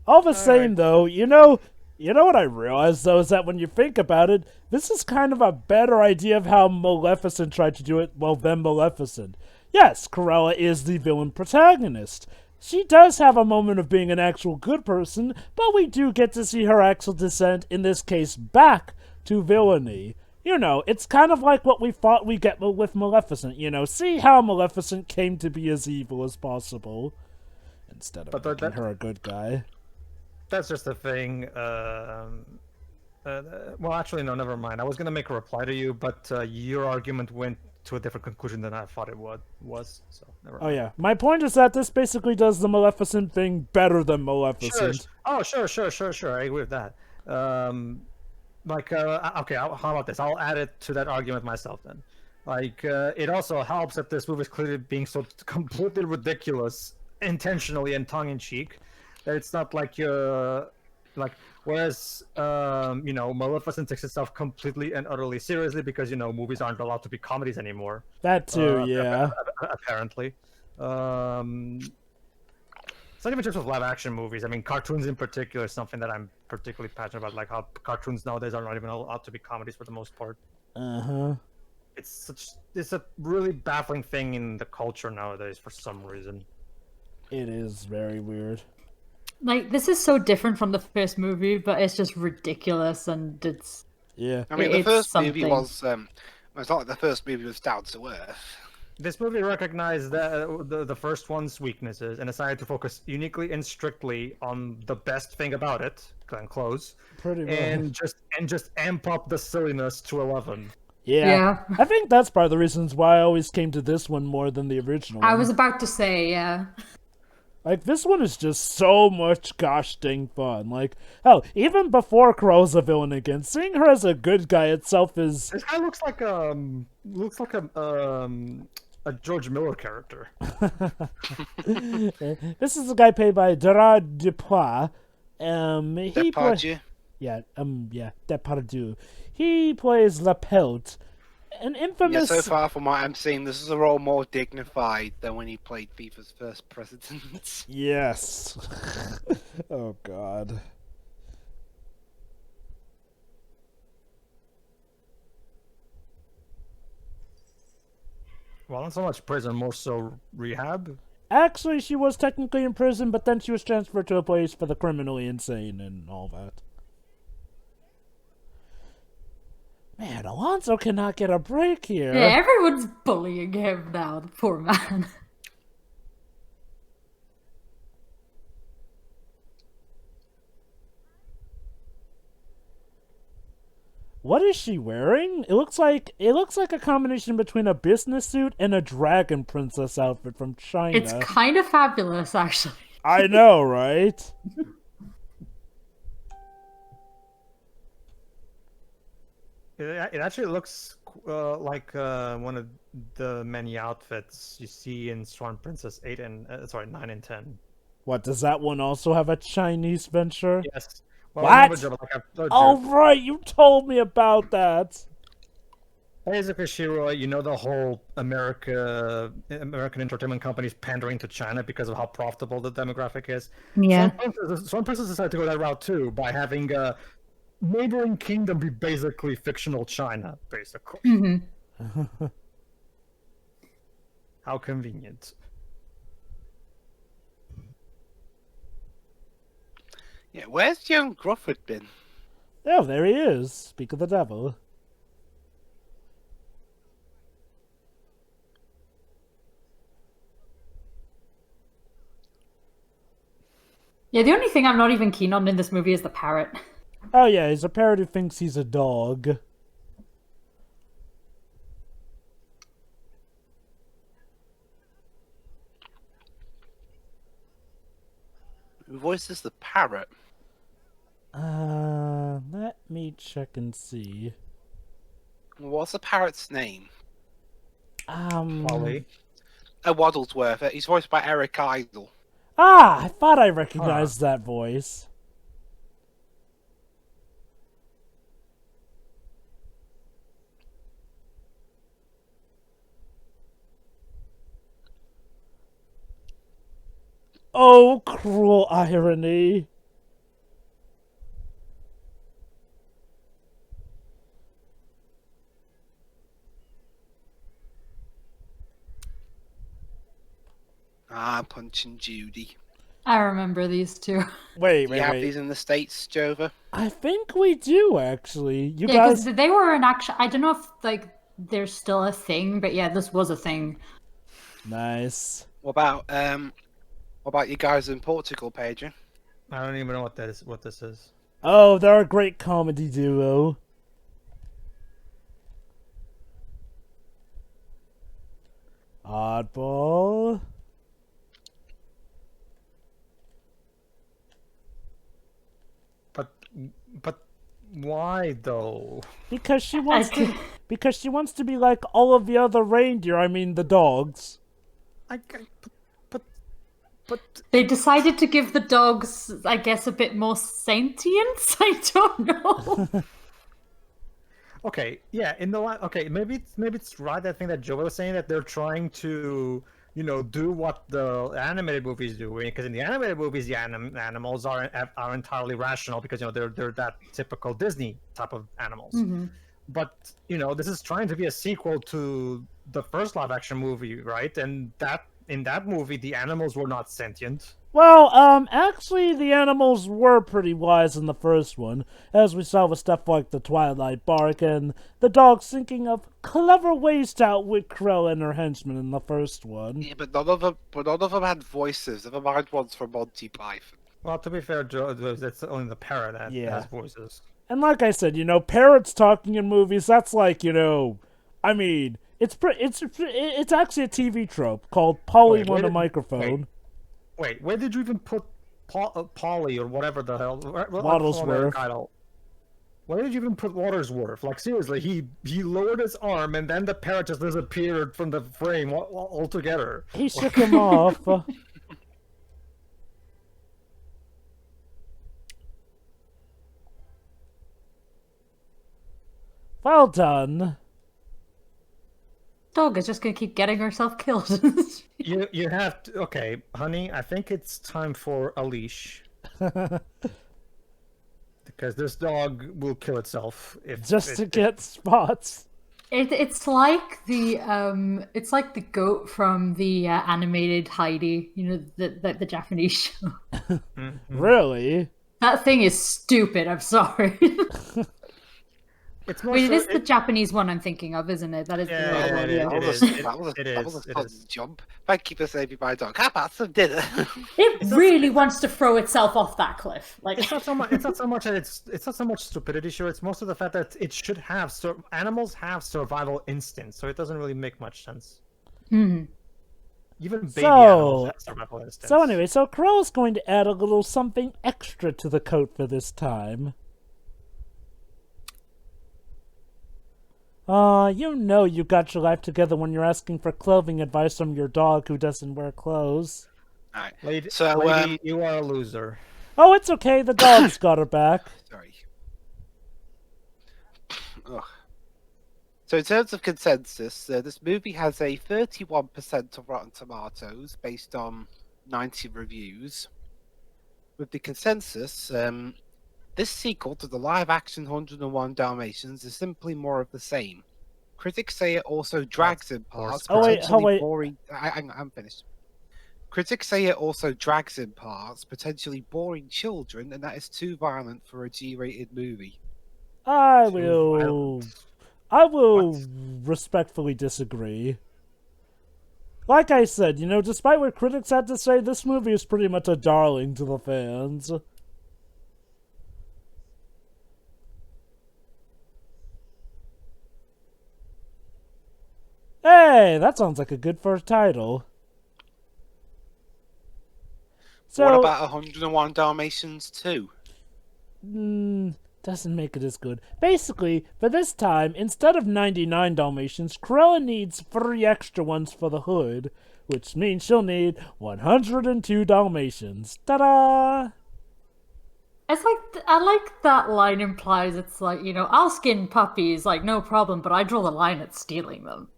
all the same though, you know what I realized though is that when you think about it, this is kind of a better idea of how Maleficent tried to do it, well than Maleficent. Yes, Cruella is the villain protagonist. She does have a moment of being an actual good person, but we do get to see her actual descent, in this case back to villainy. You know, it's kind of like what we thought we get with Maleficent, you know, see how Maleficent came to be as evil as possible, instead of making her a good guy. That's just the thing. Well, actually, no, never mind. I was gonna make a reply to you, but your argument went to a different conclusion than I thought it was. So, never mind. Oh yeah, my point is that this basically does the Maleficent thing better than Maleficent. Sure. I agree with that. Okay, how about this? I'll add it to that argument myself then. It also helps that this movie is clearly being so completely ridiculous, intentionally and tongue-in-cheek, that it's not whereas, Maleficent takes itself completely and utterly seriously because, movies aren't allowed to be comedies anymore. That too, yeah. Apparently. It's not even just with live-action movies. I mean, cartoons in particular is something that I'm particularly passionate about, like how cartoons nowadays are not even allowed to be comedies for the most part. Uh-huh. It's a really baffling thing in the culture nowadays for some reason. It is very weird. Like, this is so different from the first movie, but it's just ridiculous, and it's... Yeah. I mean, the It's first movie something. was it's not like the first movie was down to earth. This movie recognized the first one's weaknesses and decided to focus uniquely and strictly on the best thing about it, Glenn Close, Pretty much. and just amp up the silliness to 11. Yeah. I think that's part of the reasons why I always came to this one more than the original one. I was about to say, yeah. Like, this one is just so much gosh dang fun. Like, hell, even before Cruella's a villain again, seeing her as a good guy itself is... This guy looks like a George Miller character. This is a guy played by Gerard Depardieu. Depardieu. Depardieu. He plays Lapelt, an infamous... Yeah, so far from what I'm seeing, this is a role more dignified than when he played FIFA's first president. Yes. Oh, God. Well, not so much prison, more so rehab. Actually, she was technically in prison, but then she was transferred to a place for the criminally insane and all that. Man, Alonso cannot get a break here. Yeah, everyone's bullying him now, the poor man. What is she wearing? It looks like a combination between a business suit and a dragon princess outfit from China. It's kind of fabulous, actually. I know, right? It actually looks like one of the many outfits you see in Swan Princess 9 and 10. What, does that one also have a Chinese venture? Yes. Well, What? Oh, right, you told me about that. Basically, Shiro, the whole American entertainment companies pandering to China because of how profitable the demographic is. Yeah. Swan Princess decided to go that route too by having a neighboring kingdom be basically fictional China, basically. Mm-hmm. How convenient. Yeah, where's young Grufford been? Oh, there he is. Speak of the devil. Yeah, the only thing I'm not even keen on in this movie is the parrot. Oh yeah, he's a parrot who thinks he's a dog. Who voices the parrot? Let me check and see. What's the parrot's name? Polly. Waddlesworth. He's voiced by Eric Idle. Ah, I thought I recognized that voice. Oh, cruel irony. Punch and Judy. I remember these two. Wait, Do you have wait. these in the States, Jova? I think we do, actually. You Yeah, because guys... they were an action. I don't know if like there's still a thing, but yeah, this was a thing. Nice. What about you guys in Portugal, Pedro? I don't even know what that is. What this is. Oh, they're a great comedy duo. Oddball. But why though? Because she wants to... Because she wants to be like all of the other reindeer, I mean the dogs. But They decided to give the dogs, I guess, a bit more sentience. I don't know. okay, yeah. Okay, maybe it's right. I think that Joe was saying that they're trying to do what the animated movies do. Because in the animated movies, the animals are entirely rational because they're that typical Disney type of animals. Mm-hmm. But this is trying to be a sequel to the first live action movie, right? And that in that movie, the animals were not sentient. Well, actually, the animals were pretty wise in the first one, as we saw with stuff like the Twilight Bark and the dogs thinking of clever ways to outwit Cruella and her henchmen in the first one. Yeah, but none of them had voices. Never mind ones from Monty Python. Well, to be fair, Joe, that's only the parrot that Yeah. has voices. And like I said, parrots talking in movies, that's like, I mean, it's actually a TV trope called Polly Wait, on a wait, microphone. Wait, where did you even put Polly or whatever the hell? Waddlesworth. Where did you even put Watersworth? Like seriously, he lowered his arm and then the parrot just disappeared from the frame altogether. He shook him off. Well done. Dog is just gonna keep getting herself killed. You have to, okay, honey. I think it's time for a leash because this dog will kill itself if Just to get spots. It's like the goat from the animated Heidi, the Japanese show. Really? That thing is stupid. I'm sorry. It's more Wait, so, it is the Japanese one I'm thinking of, isn't it? That is Yeah, the it real one. is. That was It a is. sudden jump. Thank you for saving my dog. How about some dinner? It really wants to throw itself off that cliff. Like It's not so much. It's not so much that it's not so much stupidity. Sure, it's most of the fact that it should have. Animals have survival instincts, so it doesn't really make much sense. Hmm. Even baby animals have survival instincts. So anyway, Cruella's going to add a little something extra to the coat for this time. You got your life together when you're asking for clothing advice from your dog who doesn't wear clothes. Alright. Lady, So, lady, you are a loser. Oh, it's okay. The dog's got her back. Sorry. Ugh. So in terms of consensus, this movie has a 31% of Rotten Tomatoes based on 90 reviews. With the consensus, this sequel to the live-action 101 Dalmatians is simply more of the same. Critics say it also drags in parts, potentially boring. I'm finished. Critics say it also drags in parts, potentially boring children, and that is too violent for a G-rated movie. I will respectfully disagree. Like I said, despite what critics had to say, this movie is pretty much a darling to the fans. Hey, that sounds like a good first title. So, What about 101 Dalmatians 2? Doesn't make it as good. Basically, for this time, instead of 99 Dalmatians, Cruella needs 3 extra ones for the hood, which means she'll need 102 Dalmatians. Ta-da! It's like, I like that line implies it's like, I'll skin puppies, like, no problem, but I draw the line at stealing them.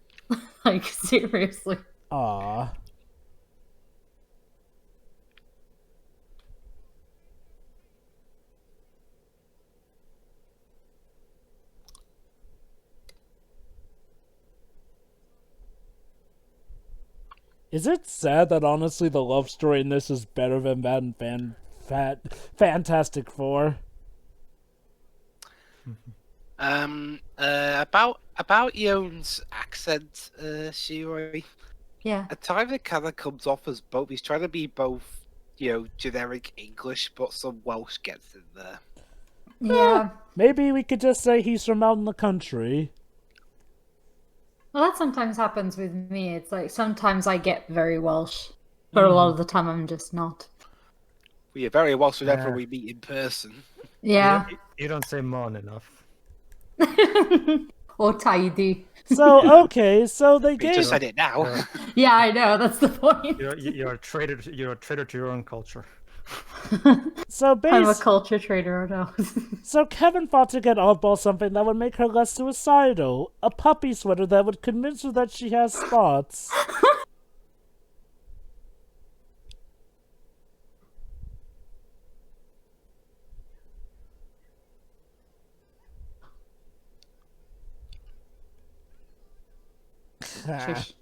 Like, seriously. Aww. Is it sad that honestly the love story in this is better than Fantastic Four? About Eon's accent, Shiroi. Yeah. At times it kind of comes off as both. He's trying to be both, generic English, but some Welsh gets in there. Yeah. Maybe we could just say he's from out in the country. Well, that sometimes happens with me. It's like sometimes I get very Welsh, but a lot of the time I'm just not. We are very Welsh whenever Yeah. we meet in person. Yeah. You don't say mon enough. Or tidy. So, okay, so they We gave... just said it now. Yeah, I know. That's the point. You're a traitor. You're a traitor to your own culture. So, I'm a culture trader, no. So Kevin fought to get Oddball something that would make her less suicidal. A puppy sweater that would convince her that she has spots. Shush.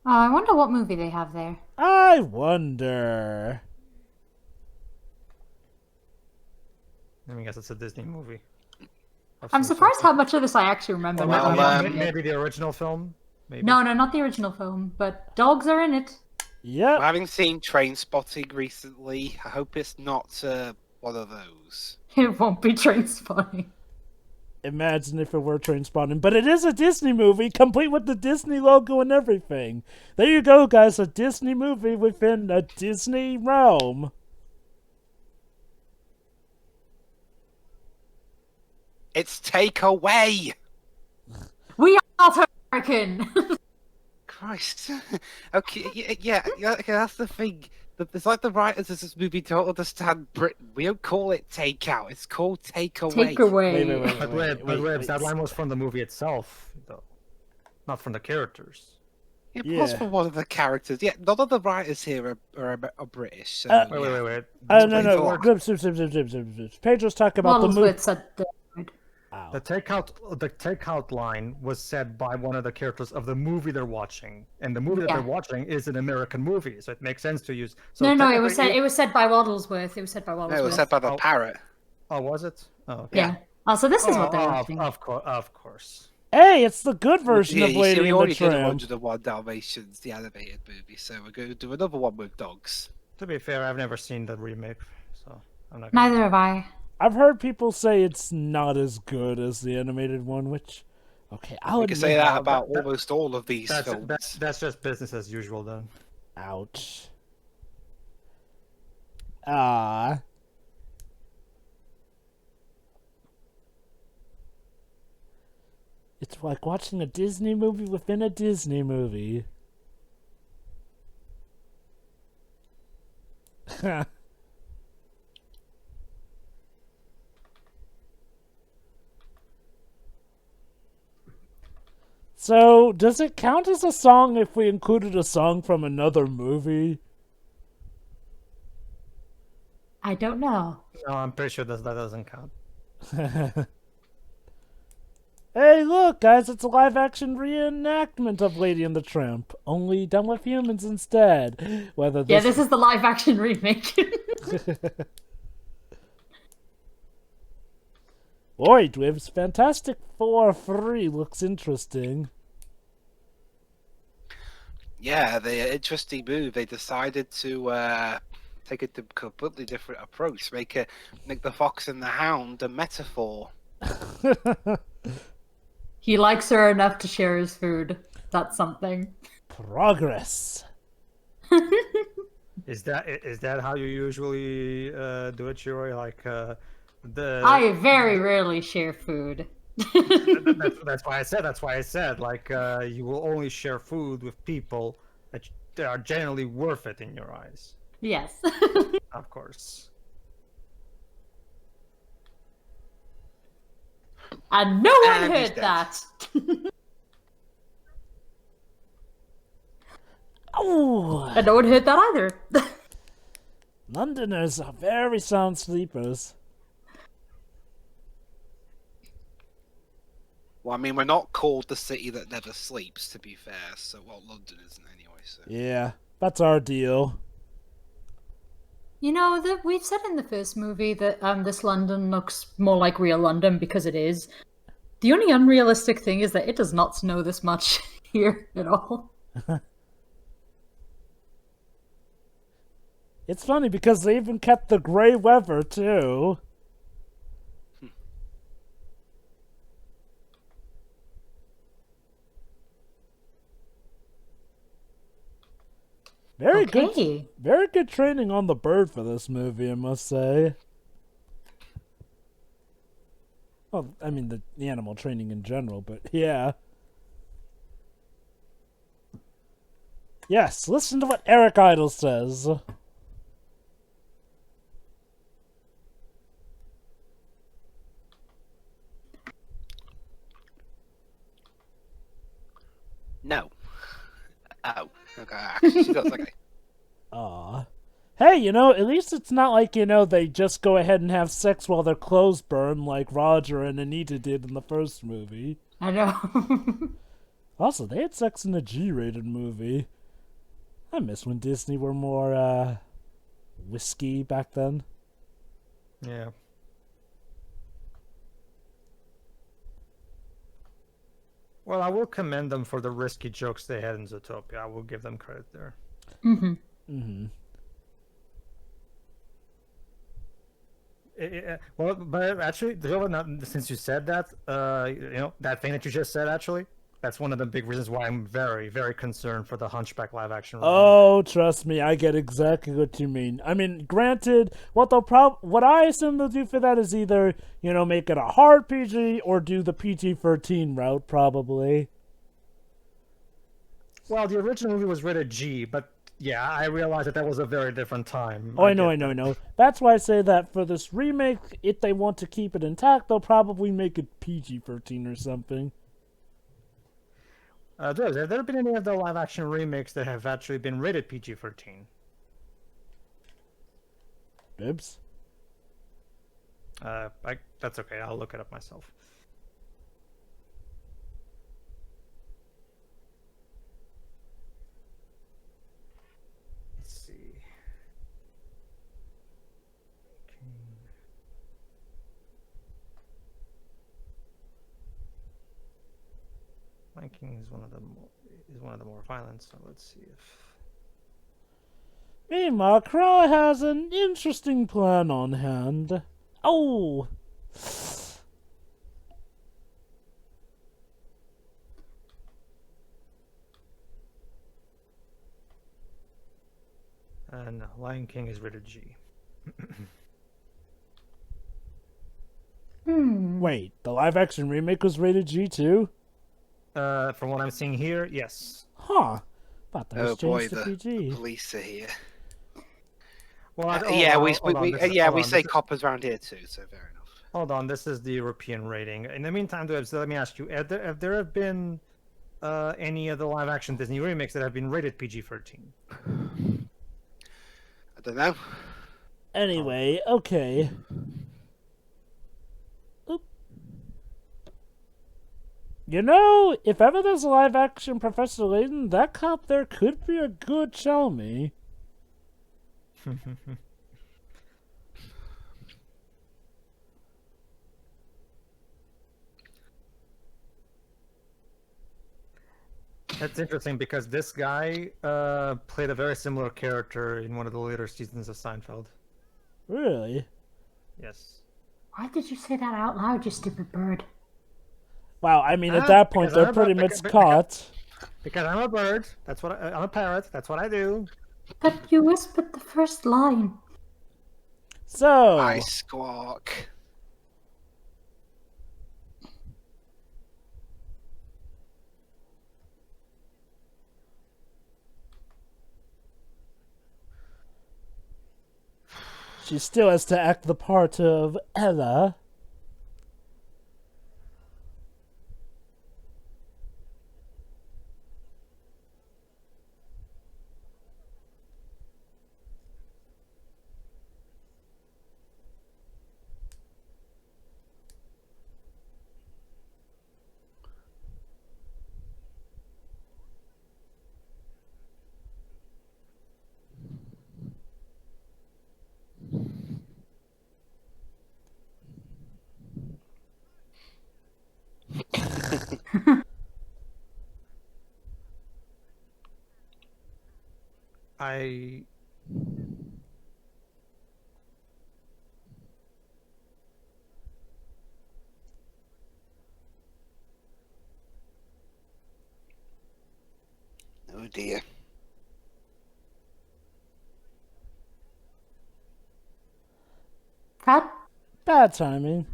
I wonder what movie they have there. I wonder. Let me guess, it's a Disney movie. I'm surprised how much of this I actually remember. Well, now that I'm maybe- Maybe the original film. Maybe. No, not the original film, but dogs are in it. Yep. Having seen Train Spotting recently, I hope it's not one of those. It won't be Trainspotting. Imagine if it were Trainspotting. But it is a Disney movie, complete with the Disney logo and everything. There you go, guys. A Disney movie within a Disney realm. It's Takeaway! We are not American. Christ. Okay, yeah, okay, that's the thing. It's like the writers of this movie don't understand Britain. We don't call it takeout. It's called takeaway. Takeaway. But Webs, that line was from the movie itself, though, not from the characters. It Yeah. was for one of the characters. Yeah, none of the writers here are British. So, Wait. No. Zip. Pedro's talking about the movie. Waddlesworth said the The takeout line was said by one of the characters of the movie they're watching, and the movie that Yeah. they're watching is an American movie, so it makes sense to use. So No, it was technically- said by Waddlesworth. It was said by Waddlesworth. No, it was said by the Oh. parrot. Oh, was it? Oh, okay. Yeah. Oh, so this is what they're watching. Of course. Hey, it's the good version Yeah, of you see, Lady we and the already did Tramp. 101 Dalmatians, the animated movie, so we're going to do another one with dogs. To be fair, I've never seen that remake, so I'm not. Neither have I. I've heard people say it's not as good as the animated one, which... Okay, I'll We can admit... say that that- about that- almost all of these That's, films. that's just business as usual then. Ouch. Ah. It's like watching a Disney movie within a Disney movie. So, does it count as a song if we included a song from another movie? I don't know. No, I'm pretty sure that doesn't count. Hey, look, guys, it's a live-action reenactment of Lady and the Tramp, only done with humans instead. Whether Yeah, this... this is the live action remake. Boy, Dwibs, Fantastic Four 3 looks interesting. Yeah, the interesting move. They decided to take a completely different approach. Make the fox and the hound a metaphor. He likes her enough to share his food. That's something. Progress. Is that how you usually do it, Shuri? Like I very rarely share food. that's why I said. That's why I said like you will only share food with people that are generally worth it in your eyes. Yes. Of course. And no one And he's heard dead. that. Oh, And no one heard that either. Londoners are very sound sleepers. Well, I mean, we're not called the city that never sleeps, to be fair. So, well, London isn't anyway. So. Yeah, that's our deal. You know, we've said in the first movie that this London looks more like real London because it is. The only unrealistic thing is that it does not snow this much here at all. It's funny because they even kept the gray weather too. Very Okay. very good training on the bird for this movie, I must say. Well, I mean the animal training in general, but yeah. Yes, listen to what Eric Idle says. No. Oh. Okay. Actually, she does. Okay. Aw. Hey, you know, at least it's not like, you know, they just go ahead and have sex while their clothes burn like Roger and Anita did in the first movie. I know. Also, they had sex in a G-rated movie. I miss when Disney were more, whiskey back then. Yeah. Well, I will commend them for the risky jokes they had in Zootopia. I will give them credit there. Mm-hmm. Mm-hmm. Well, but actually, since you said that, you know, that thing that you just said, actually, that's one of the big reasons why I'm very, very concerned for the Hunchback live action. Oh, trust me, I get exactly what you mean. I mean, granted, what I assume they'll do for that is either, you know, make it a hard PG or do the PG-13 route, probably. Well, the original movie was rated G, but yeah, I realized that was a very different time. Oh, I know. That's why I say that for this remake, if they want to keep it intact, they'll probably make it PG-13 or something. Have there been any of the live action remakes that have actually been rated PG-13? Bibs? That's okay. I'll look it up myself. Let's see. Lion King is one of the more violent. So let's see if. Meanwhile, Cruella has an interesting plan on hand. Oh! No, Lion King is rated G. Wait, the live-action remake was rated G too? From what I'm seeing here, yes. Huh. Thought that Oh was boy, changed to the PG. police are here. Well, we say coppers around here too, so fair enough. Hold on, this is the European rating. In the meantime, let me ask you: have there been any of the live-action Disney remakes that have been rated PG-13? I don't know. Anyway, okay. Oop. You know, if ever there's a live-action Professor Layton, that cop there could be a good Chelmy. That's interesting because this guy played a very similar character in one of the later seasons of Seinfeld. Really? Yes. Why did you say that out loud, you stupid bird? Wow, I mean, at that point, because they're I'm pretty about- much beca- caught. Because I'm a bird. I'm a parrot. That's what I do. But you whispered the first line. So, I squawk. she still has to act the part of Ella. I Oh dear. Brad? Bad timing.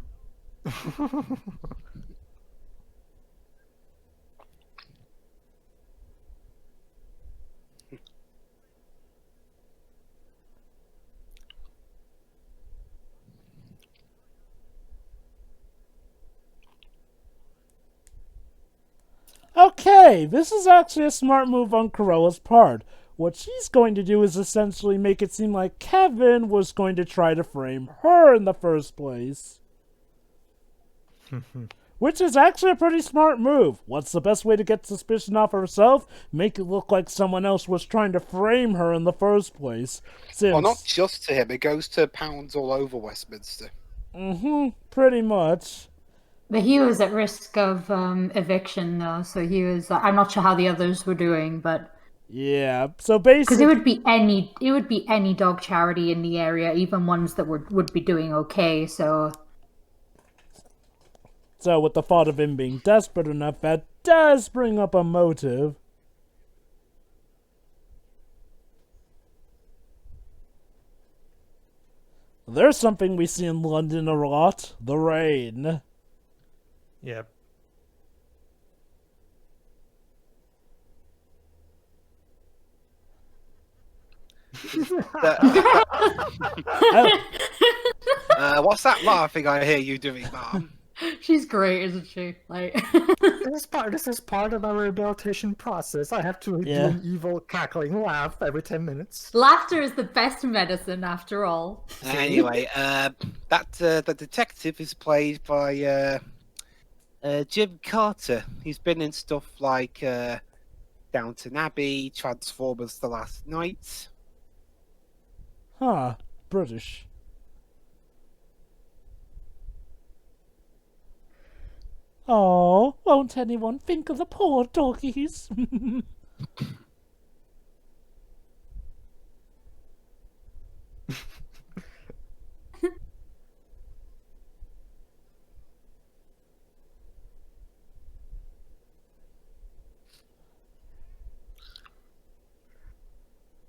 Okay, this is actually a smart move on Cruella's part. What she's going to do is essentially make it seem like Kevin was going to try to frame her in the first place. Which is actually a pretty smart move. What's the best way to get suspicion off herself? Make it look like someone else was trying to frame her in the first place. Since... Well, not just to him. It goes to pounds all over Westminster. Pretty much. But he was at risk of eviction, though, so he was. I'm not sure how the others were doing, but Yeah, so because basically... it would be any dog charity in the area, even ones that would be doing okay. So with the thought of him being desperate enough, that does bring up a motive. There's something we see in London a lot. The rain. Yep. What's that laughing I hear you doing, Mom? she's great, isn't she? Like, This is part of my rehabilitation process. I have to do Yeah. an evil cackling laugh every 10 minutes. laughter is the best medicine, after all. Anyway, the detective is played by Jim Carter. He's been in stuff like Downton Abbey, Transformers: The Last Night. Huh. British. Oh, won't anyone think of the poor doggies?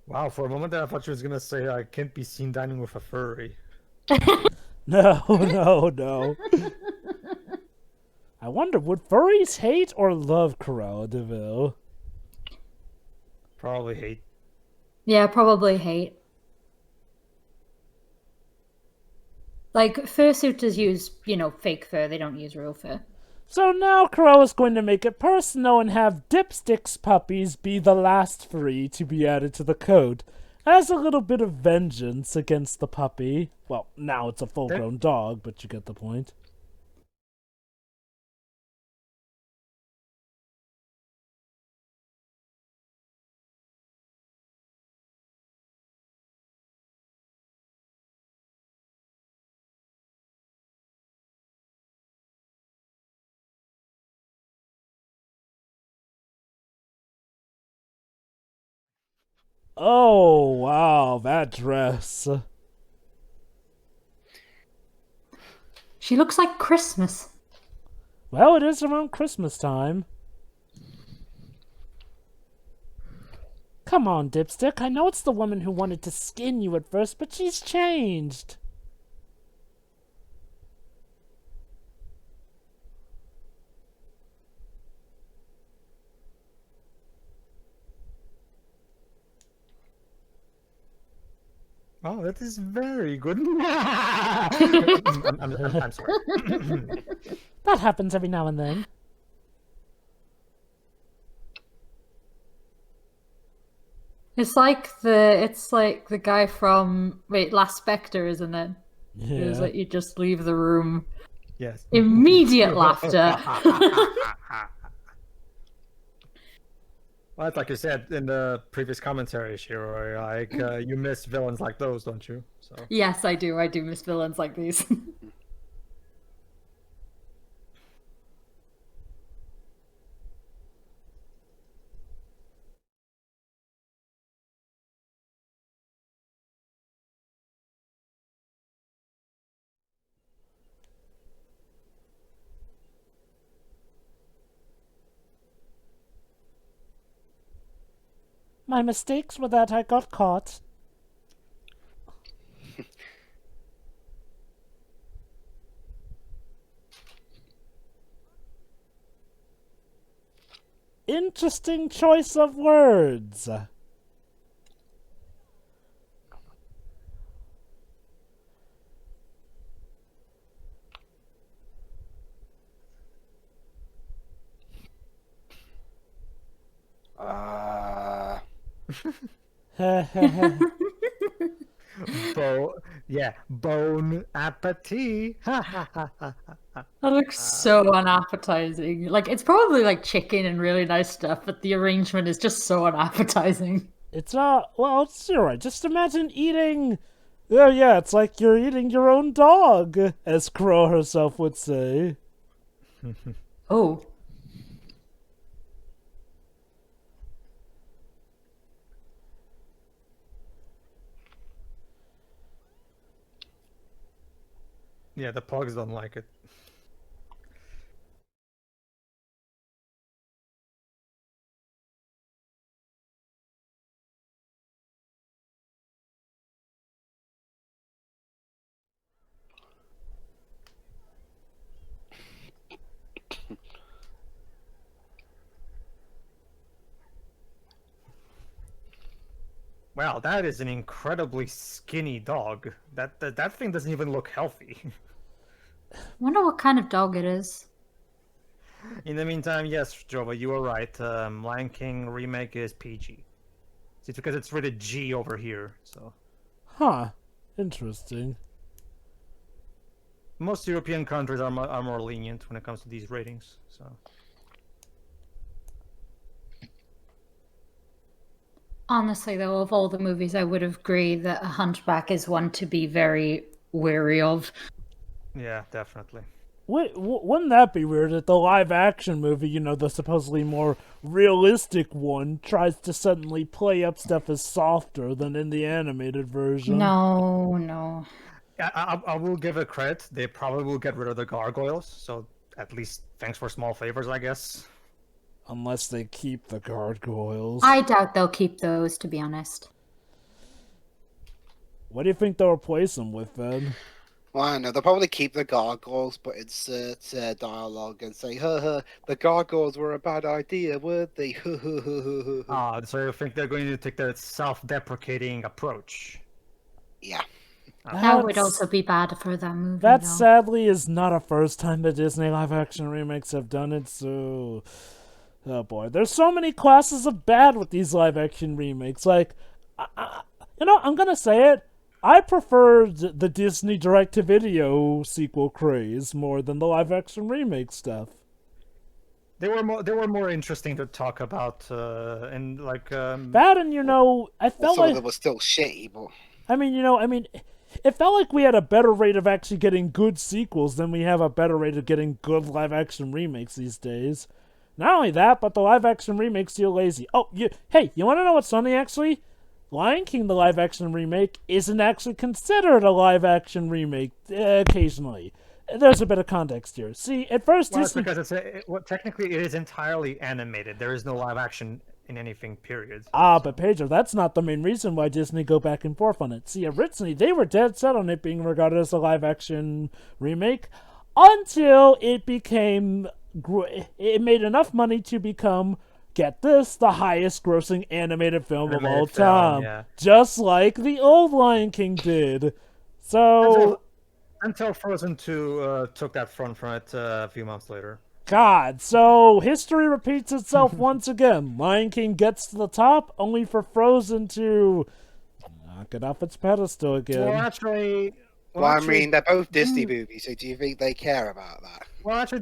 Wow, for a moment there I thought she was gonna say I can't be seen dining with a furry. No, no. I wonder, would furries hate or love Cruella DeVille? Probably hate. Yeah, probably hate. Like, fursuiters use, fake fur. They don't use real fur. So now Cruella's going to make it personal and have Dipstick's puppies be the last three to be added to the code. As a little bit of vengeance against the puppy. Well, now it's a full-grown dog, but you get the point. Oh, wow, that dress. She looks like Christmas. Well, it is around Christmas time. Come on, Dipstick. I know it's the woman who wanted to skin you at first, but she's changed. Oh, that is very good. I'm sorry. That happens every now and then. It's like the guy from Last Spectre, isn't it? Yeah. It was like you just leave the room. Yes. Immediate laughter. Well, it's like you said in the previous commentary, Shiro, like you miss villains like those, don't you? So Yes, I do. I do miss villains like these. My mistakes were that I got caught. Interesting choice of words. bone appetit. That looks so unappetizing. Like, it's probably like chicken and really nice stuff, but the arrangement is just so unappetizing. It's well, it's you're right. Just imagine eating. Oh yeah, it's like you're eating your own dog, as Crow herself would say. Oh. Yeah, the pugs don't like it. Wow, that is an incredibly skinny dog. That thing doesn't even look healthy. Wonder what kind of dog it is. In the meantime, yes, Jova, you were right. Lion King remake is PG. It's because it's rated G over here. So Huh. Interesting. most European countries are more lenient when it comes to these ratings. So Honestly, though, of all the movies, I would agree that A Hunchback is one to be very wary of. yeah, definitely. Wouldn't that be weird if the live-action movie, you know, the supposedly more realistic one, tries to suddenly play up stuff as softer than in the animated version? No, no. I will give it credit. They probably will get rid of the gargoyles. So at least thanks for small favors, I guess. Unless they keep the gargoyles. I doubt they'll keep those, to be honest. What do you think they'll replace them with, then? Well, I don't know. They'll probably keep the gargoyles, but insert dialogue and say, the gargoyles were a bad idea, weren't they? So you think they're going to take the self-deprecating approach? Yeah. That would also be bad for that movie, That though. sadly is not a first time that Disney live-action remakes have done it, so... Oh boy, there's so many classes of bad with these live-action remakes. Like, you know, I'm gonna say it. I prefer the Disney direct-to-video sequel craze more than the live-action remake stuff. They were more interesting to talk about, and like That, and you know, I felt Some of like them were still shitty, but it felt like we had a better rate of actually getting good sequels than we have a better rate of getting good live-action remakes these days. Not only that, but the live-action remakes feel lazy. Oh, you want to know what's funny, actually? Lion King, the live-action remake, isn't actually considered a live-action remake occasionally. There's a bit of context here. See, at first well, Disney... it's because technically it is entirely animated. There is no live action in anything, period. But Pedro, that's not the main reason why Disney go back and forth on it. See, originally they were dead set on it being regarded as a live-action remake until it became... It made enough money to become, get this, the highest-grossing animated film of all time. Yeah. Just like the old Lion King did. So... Until Frozen 2 took that front from it a few months later. God, so history repeats itself once again. Lion King gets to the top, only for Frozen to knock it off its pedestal again. Well, actually... Well, I mean, they're both Disney movies, so do you think they care about that? Well, actually,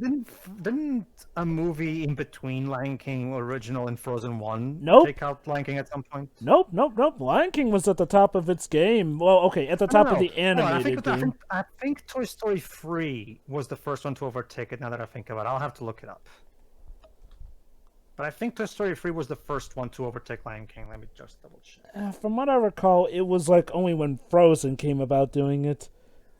didn't a movie in between Lion King original and Frozen 1 Nope. take out Lion King at some point? Nope. Lion King was at the top of its game. Well, okay, at the top of the animated game. I think Toy Story 3 was the first one to overtake it, now that I think about it. I'll have to look it up. But I think Toy Story 3 was the first one to overtake Lion King. Let me just double check. From what I recall, it was like only when Frozen came about doing it.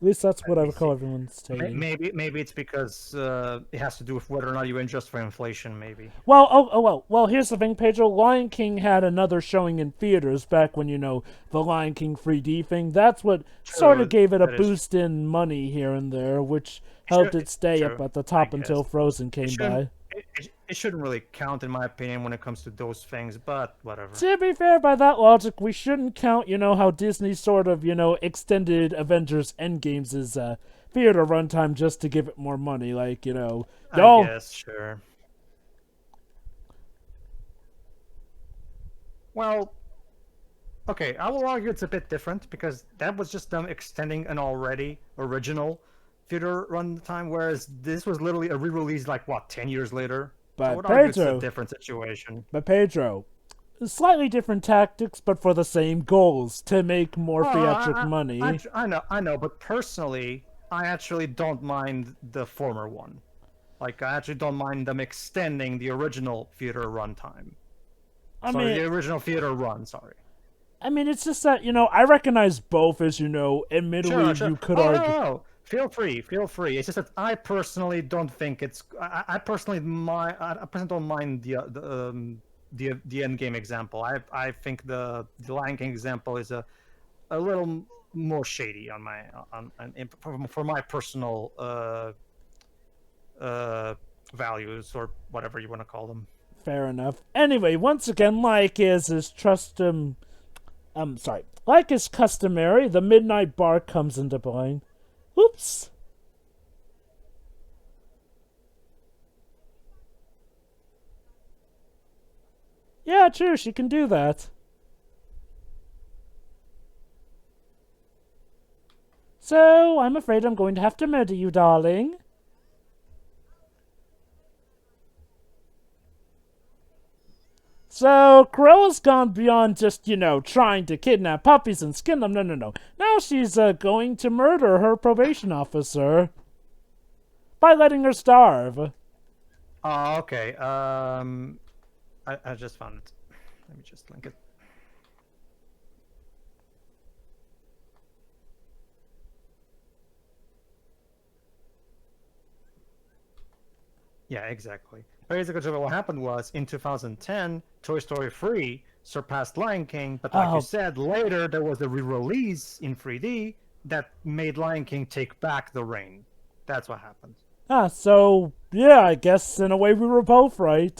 At least that's what I recall everyone's stating. Maybe it's because it has to do with whether or not you adjust for inflation, maybe. Well, here's the thing, Pedro. Lion King had another showing in theaters back when, the Lion King 3D thing. That's what sort of gave it a boost in money here and there, which helped it stay up at the top until Frozen came by. It shouldn't really count, in my opinion, when it comes to those things, but whatever. To be fair, by that logic, we shouldn't count, how Disney sort of, extended Avengers Endgame's theater runtime just to give it more money. Like, I guess, sure. Well, okay, I will argue it's a bit different, because that was just them extending an already original theater runtime, whereas this was literally a re-release, 10 years later? But I would argue Pedro, it's a different situation. But Pedro, slightly different tactics, but for the same goals, to make more theatric money. I know, but personally, I actually don't mind the former one. I actually don't mind them extending the original theater runtime. The original theater run, sorry. I mean, it's just that, I recognize both as, admittedly Sure. you could argue. No. Feel free. It's just that I personally don't think it's. I personally don't mind the end game example. I think the Lion King example is a little more shady for my personal values, or whatever you want to call them. Fair enough. Anyway, once again, like is customary, the midnight bar comes into play. Oops. Yeah, true, she can do that. So, I'm afraid I'm going to have to murder you, darling. So, Cruella's gone beyond just, trying to kidnap puppies and skin them. No. Now she's going to murder her probation officer by letting her starve. Oh, okay. I just found it. Let me just link it. Yeah, exactly. Basically, what happened was, in 2010, Toy Story 3 surpassed Lion King, but like you said, later there was a re-release in 3D that made Lion King take back the reign. That's what happened. So, yeah, I guess in a way we were both right.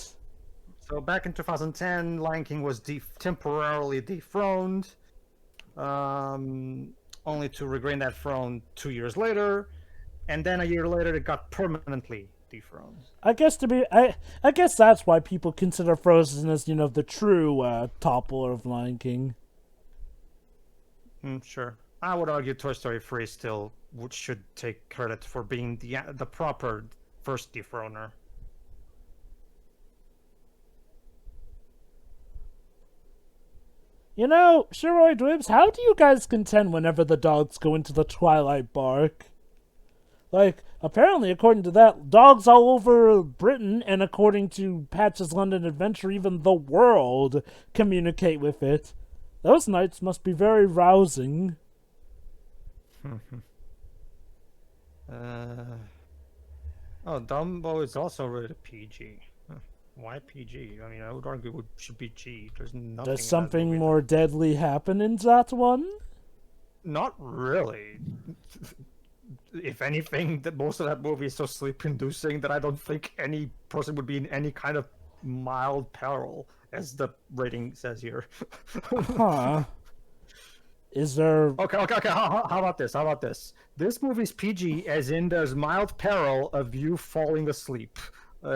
So back in 2010, Lion King was temporarily dethroned, only to regain that throne 2 years later, and then a year later it got permanently dethroned. I guess that's why people consider Frozen as, the true toppler of Lion King. Sure. I would argue Toy Story 3 still should take credit for being the proper first dethroner. Sheroid Wibbs, how do you guys contend whenever the dogs go into the Twilight Bark? Apparently, according to that, dogs all over Britain, and according to Patch's London Adventure, even the world communicate with it. Those nights must be very rousing. Dumbo is also rated PG. Why PG? I mean, I would argue it should be G. There's nothing. Does in that something movie more deadly happen in that one? Not really. If anything, that most of that movie is so sleep-inducing that I don't think any person would be in any kind of mild peril, as the rating says here. Huh. Is there... Okay. How about this? How about this? This movie's PG, as in there's mild peril of you falling asleep. This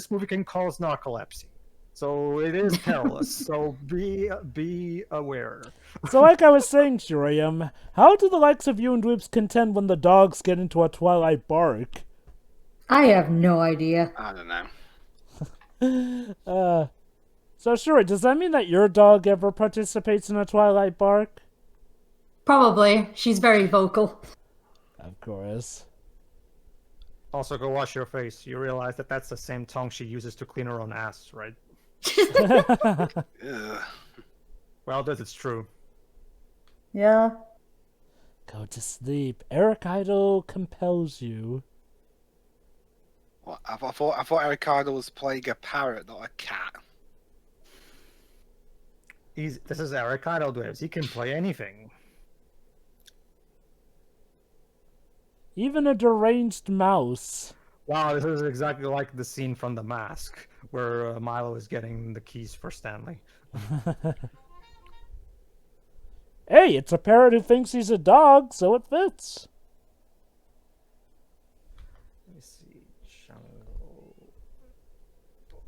movie can cause narcolepsy, so it is perilous. So be aware. So like I was saying, Shuriam, how do the likes of you and Dweebs contend when the dogs get into a twilight bark? I have no idea. I don't know. So Shuri, does that mean that your dog ever participates in a twilight bark? Probably. She's very vocal. Of course. Also, go wash your face. You realize that that's the same tongue she uses to clean her own ass, right? Ugh. Well, it's true. Yeah. Go to sleep. Eric Idle compels you. What, I thought Eric Idle was playing a parrot, not a cat. This is Eric Idle, Dweebs. He can play anything. Even a deranged mouse. Wow, this is exactly like the scene from The Mask, where Milo is getting the keys for Stanley. Hey, it's a parrot who thinks he's a dog, so it fits. Let me see. Jungle Book.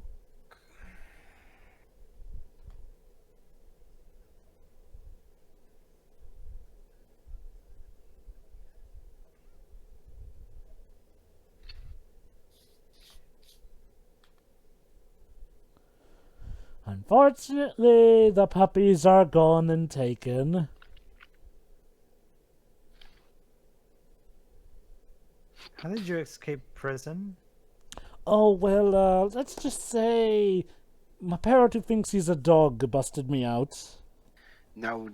Unfortunately, the puppies are gone and taken. How did you escape prison? Oh, well, let's just say my parrot who thinks he's a dog busted me out. No,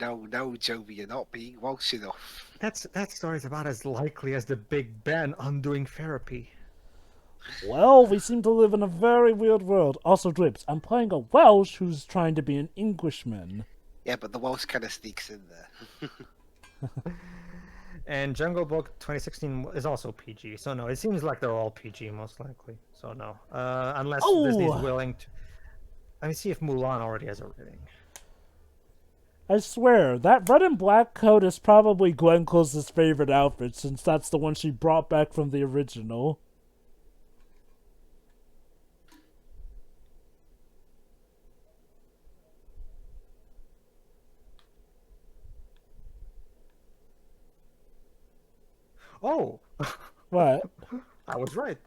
Joby, you're not being Welsh enough. That story's about as likely as the Big Ben undoing therapy. Well, we seem to live in a very weird world. Also, Drips, I'm playing a Welsh who's trying to be an Englishman. Yeah, but the Welsh kind of sneaks in there. And Jungle Book 2016 is also PG, so no, it seems like they're all PG most likely. So no, unless Disney's willing to. Let me see if Mulan already has a rating. I swear, that red and black coat is probably Glenn Close's favorite outfit, since that's the one she brought back from the original. Oh! What? I was right.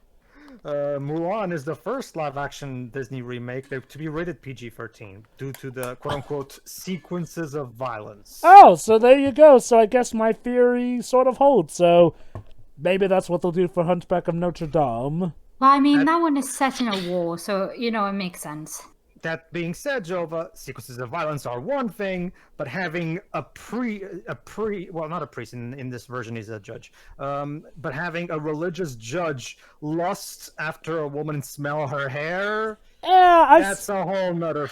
Mulan is the first live-action Disney remake to be rated PG-13 due to the quote-unquote sequences of violence. Oh, so there you go. So I guess my theory sort of holds. So maybe that's what they'll do for Hunchback of Notre Dame. Well, I mean, that one is set in a war, so, you know, it makes sense. That being said, Jova, sequences of violence are one thing, but having well, not a priest, in this version he's a judge, but having a religious judge lust after a woman smell her hair, that's a whole nother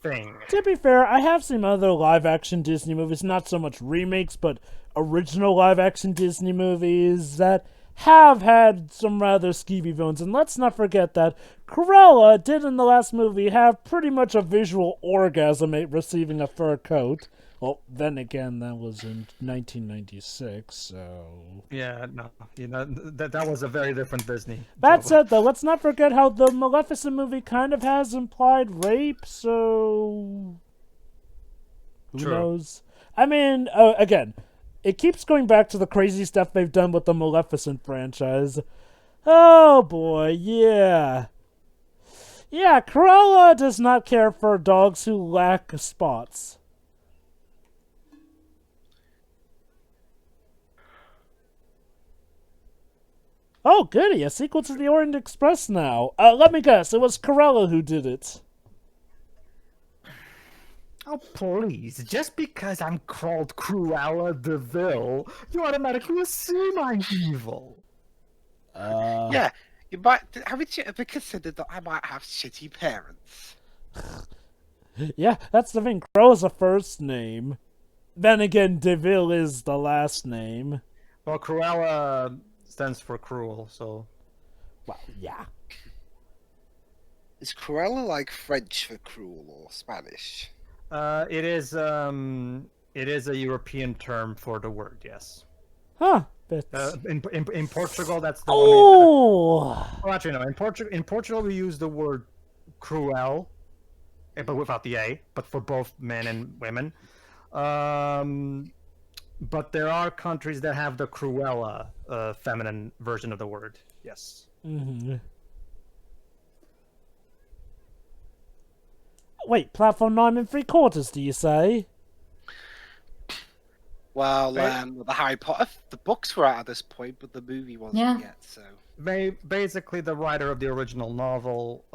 thing. To be fair, I have seen other live-action Disney movies, not so much remakes, but original live-action Disney movies that have had some rather skeevy villains. And let's not forget that Cruella did in the last movie have pretty much a visual orgasm at receiving a fur coat. Well, then again, that was in 1996, so... Yeah, no, you know, that was a very different Disney. That said, though, let's not forget how the Maleficent movie kind of has implied rape, so... Who knows? I mean, again, it keeps going back to the crazy stuff they've done with the Maleficent franchise. Oh boy, yeah. Yeah, Cruella does not care for dogs who lack spots. Oh, goody, a sequel to the Orient Express now. Let me guess, it was Cruella who did it. Oh, please. Just because I'm called Cruella de Vil, you automatically assume I'm evil. Yeah, You might haven't you ever considered that I might have shitty parents? Yeah, that's the thing. Cruella's a first name. Then again, Deville is the last name. Well, Cruella stands for cruel, so Well, yeah. Is Cruella like French for cruel or Spanish? it is a European term for the word. Yes. Huh. But... In Portugal, that's the one. oh! Well, actually, no. In Portugal, we use the word cruel, but without the a, but for both men and women. But there are countries that have the Cruella feminine version of the word. Yes. Mm-hmm. Wait, platform 9 3/4, do you say? Well, Right. the Harry Potter, the books were out at this point, but the movie wasn't yet. So Basically, the writer of the original novel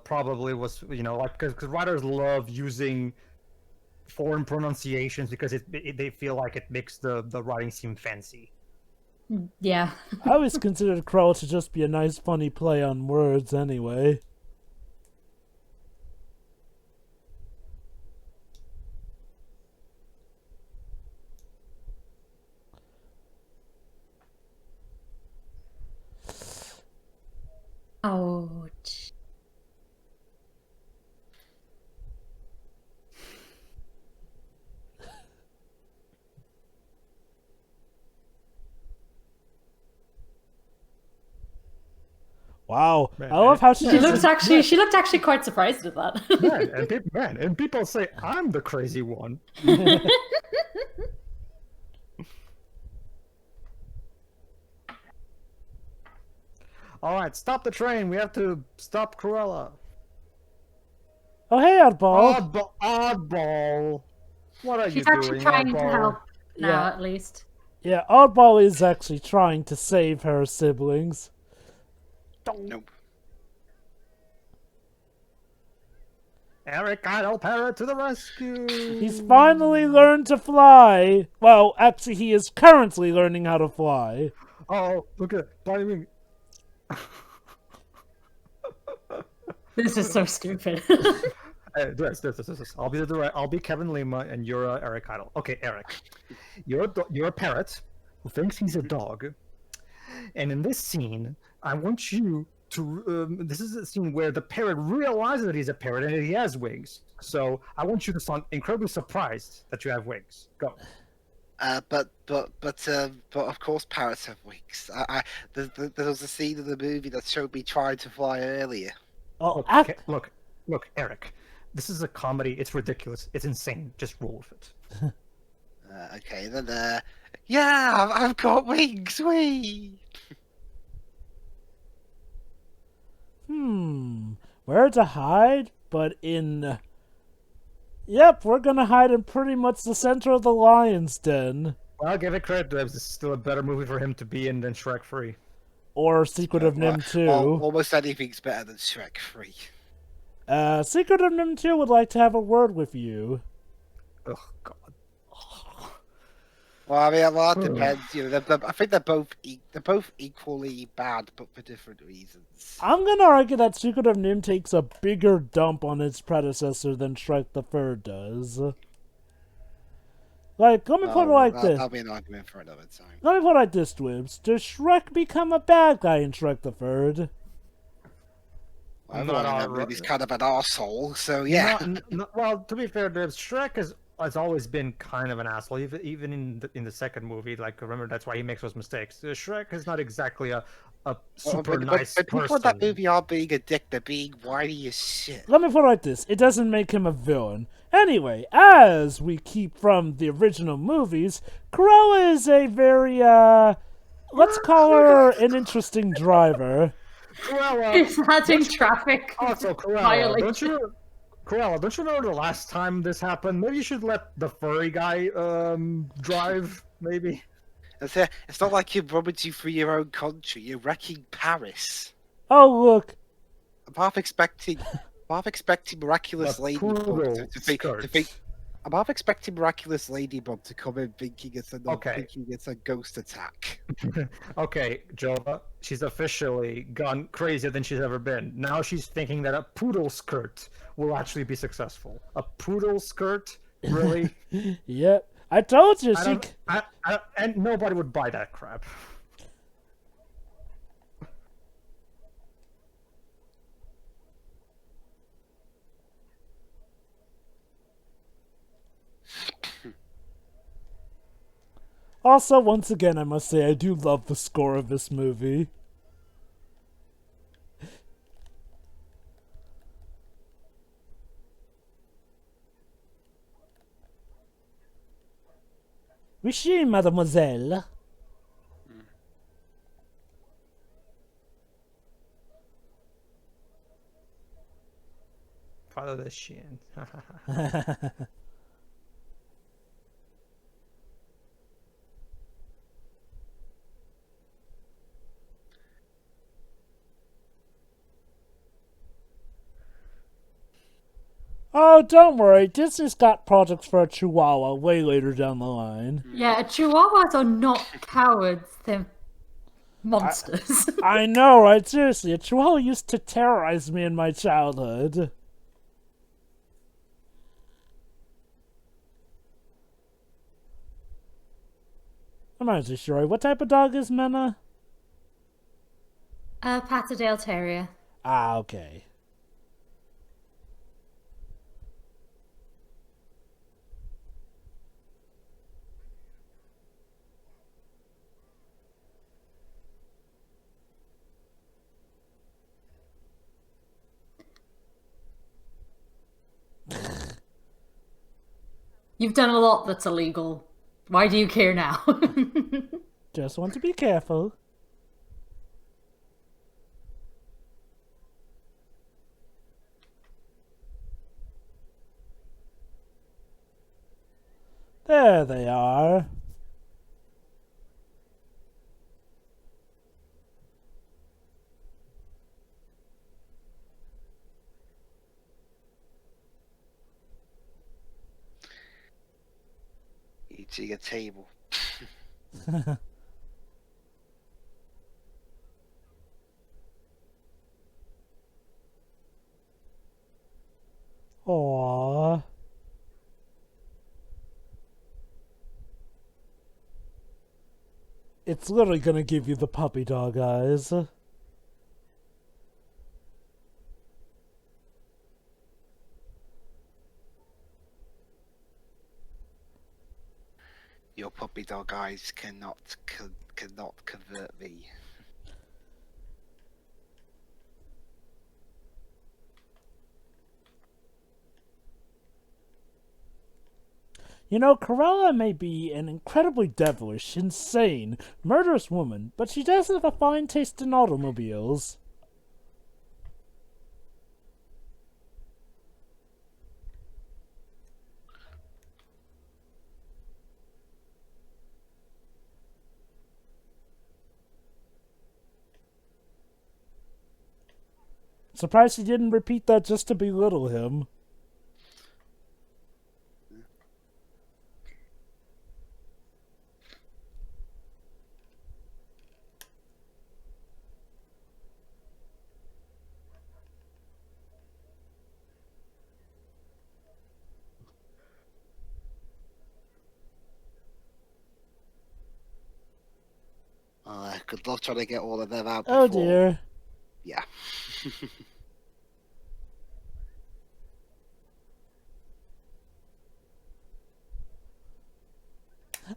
probably was, like, because writers love using foreign pronunciations because they feel like it makes the writing seem fancy. Yeah. I always considered Cruella to just be a nice, funny play on words anyway. Ouch. Wow. Man, I love how she She just... looked actually quite surprised at that. and people say I'm the crazy one. All right, stop the train. We have to stop Cruella. Oh, hey, Oddball. Oddball. What are She's you actually doing, trying to Oddball? help now, Yeah. at least. Yeah, Oddball is actually trying to save her siblings. nope. Eric Idle Parrot to the rescue. He's finally learned to fly. Well, actually, he is currently learning how to fly. Oh, look at Bloody Wing. This is so stupid. This. I'll be Kevin Lima, and you're Eric Idle. Okay, Eric, you're a parrot who thinks he's a dog, and in this scene, I want you to. This is a scene where the parrot realizes that he's a parrot and that he has wings. So I want you to sound incredibly surprised that you have wings. Go. But of course parrots have wings. There was a scene in the movie that showed me trying to fly earlier. Oh, Look, Eric. This is a comedy. It's ridiculous. It's insane. Just roll with it. Okay, then. Yeah, I've got wings. Wee. Where to hide? But in... Yep, we're gonna hide in pretty much the center of the lion's den. Well, I'll give it credit to him. This is still a better movie for him to be in than Shrek 3. Or Secret of Nim 2. Almost anything's better than Shrek 3. Secret of Nim 2 would like to have a word with you. Oh God. Well, I mean, well, that depends. You know, I think they're both equally bad, but for different reasons. I'm gonna argue that Secret of Nim takes a bigger dump on its predecessor than Shrek the Third does. Like, let me put it like this. That'll be an argument for another time. Let me put it like this, Dwibs. Does Shrek become a bad guy in Shrek the Third? Well, that movie's kind of an arsehole, so yeah. Well, to be fair, Shrek has always been kind of an asshole, even in the second movie. Like, remember, that's why he makes those mistakes. Shrek is not exactly a super nice but person. people in that movie are being a dick. They're being whiny as shit. Let me put it like this. It doesn't make him a villain. Anyway, as we keep from the original movies, Cruella is a very, let's call her an interesting driver. Cruella. Starting traffic. Also, Cruella, don't you remember the last time this happened? Maybe you should let the furry guy drive, maybe. It's not like you're rummaging through your own country. You're wrecking Paris. Oh, look. I'm half expecting miraculous The lady poodle to think I'm half expecting Miraculous Ladybug to come in thinking Okay. thinking it's a ghost attack. Okay, Jova, she's officially gone crazier than she's ever been. Now she's thinking that a poodle skirt will actually be successful. A poodle skirt? Really? Yep. I told you I she. don't, and nobody would buy that crap. Also, once again, I must say I do love the score of this movie. Rishi, mademoiselle. Follow the shin. Oh, don't worry. Disney's got projects for a Chihuahua way later down the line. Yeah, chihuahuas are not cowards, they're monsters. I know, right? Seriously, a Chihuahua used to terrorize me in my childhood. I'm not too sure. What type of dog is Mena? A Patterdale Terrier. Ah, okay. You've done a lot that's illegal. Why do you care now? Just want to be careful. There they are. Eating a table. Aww. It's literally gonna give you the puppy dog eyes. Your puppy dog eyes cannot convert me. You know, Cruella may be an incredibly devilish, insane, murderous woman, but she does have a fine taste in automobiles. Surprised he didn't repeat that just to belittle him. Good luck trying to get all of them out Oh before. dear. Yeah.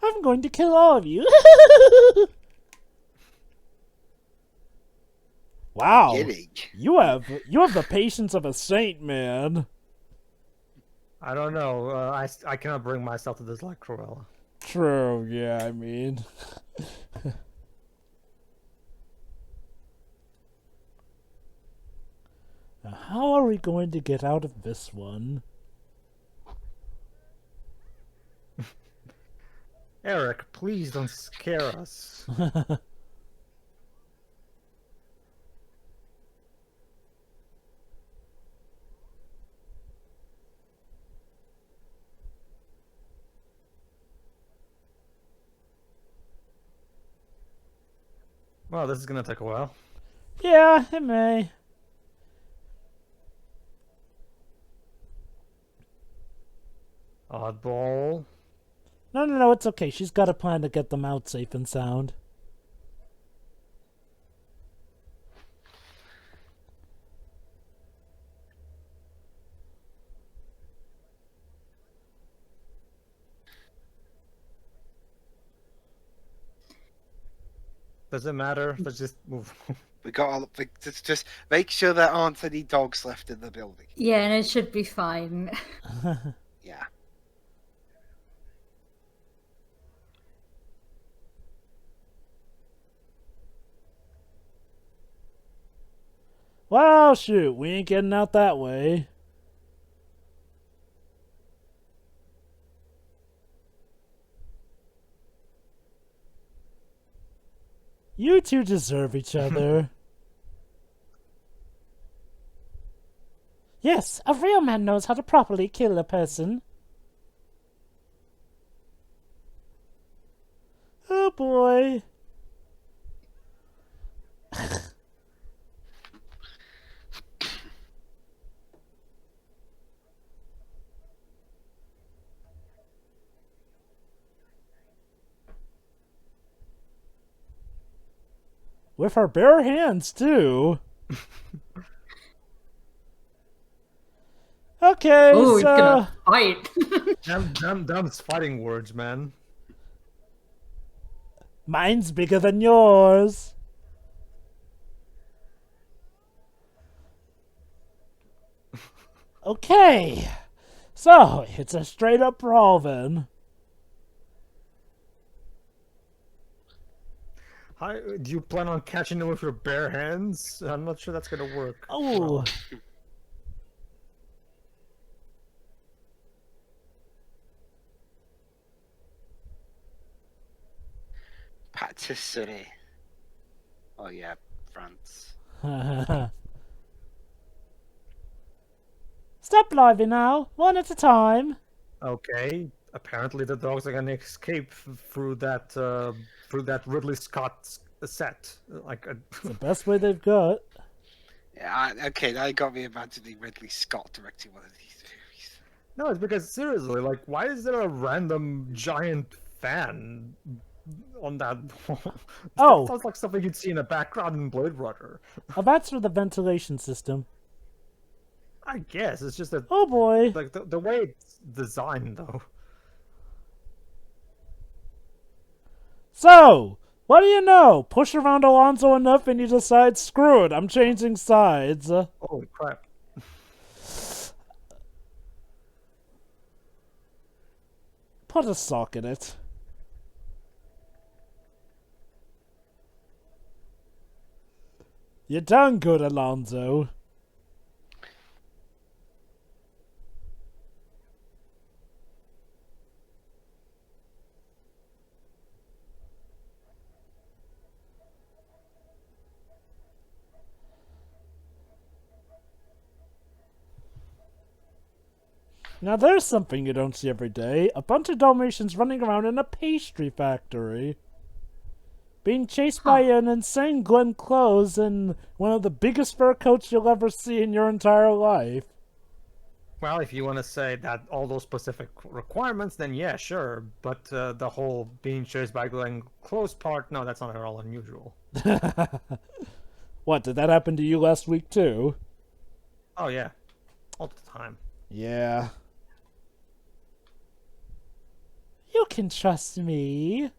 I'm going to kill all of you. Wow. Kidding. You have the patience of a saint, man. I don't know. I cannot bring myself to dislike Cruella. True, yeah, I mean. Now, how are we going to get out of this one? Eric, please don't scare us. Well, this is gonna take a while. Yeah, it may. Oddball. No, it's okay. She's got a plan to get them out safe and sound. Does it matter? Let's just move. We got all. Just make sure there aren't any dogs left in the building. Yeah, and it should be fine. Yeah. Well, shoot, we ain't getting out that way. You two deserve each other. Yes, a real man knows how to properly kill a person. Oh boy. With her bare hands, too. Okay, Oh, he's so... gonna fight. Damn fighting words, man. Mine's bigger than yours. Okay. So, it's a straight up brawl then. How do you plan on catching them with your bare hands? I'm not sure that's gonna work. Oh. well. Patisserie. Oh yeah, France. Step lively now, one at a time. Okay. Apparently, the dogs are gonna escape through that Ridley Scott set. The best way they've got. Yeah. Okay, that got me imagining Ridley Scott directing one of these movies. No, it's because seriously, like, why is there a random giant fan on that wall? Oh. That sounds like something you'd see in the background in Blade Runner. Oh, that's for the ventilation system. I guess it's just that, Oh boy. like, the way it's designed, though. So, what do you know? Push around Alonso enough and you decide, screw it, I'm changing sides. Holy crap! Put a sock in it. You done good, Alonso. Now there's something you don't see every day. A bunch of Dalmatians running around in a pastry factory. Being chased by an insane Glenn Close in one of the biggest fur coats you'll ever see in your entire life. Well, if you want to say that all those specific requirements, then yeah, sure. But the whole being chased by Glenn Close part, no, that's not at all unusual. What, did that happen to you last week too? Oh yeah, all the time. Yeah. You can trust me.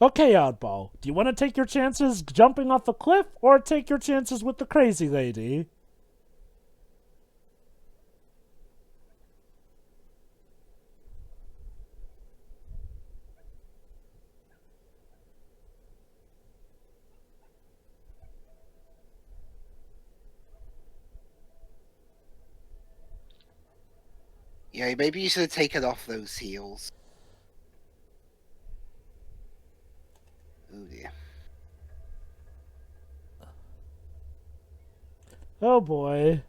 Okay, Oddball. Do you want to take your chances jumping off a cliff or take your chances with the crazy lady? Yeah, maybe you should have taken off those heels. Oh dear. Oh boy.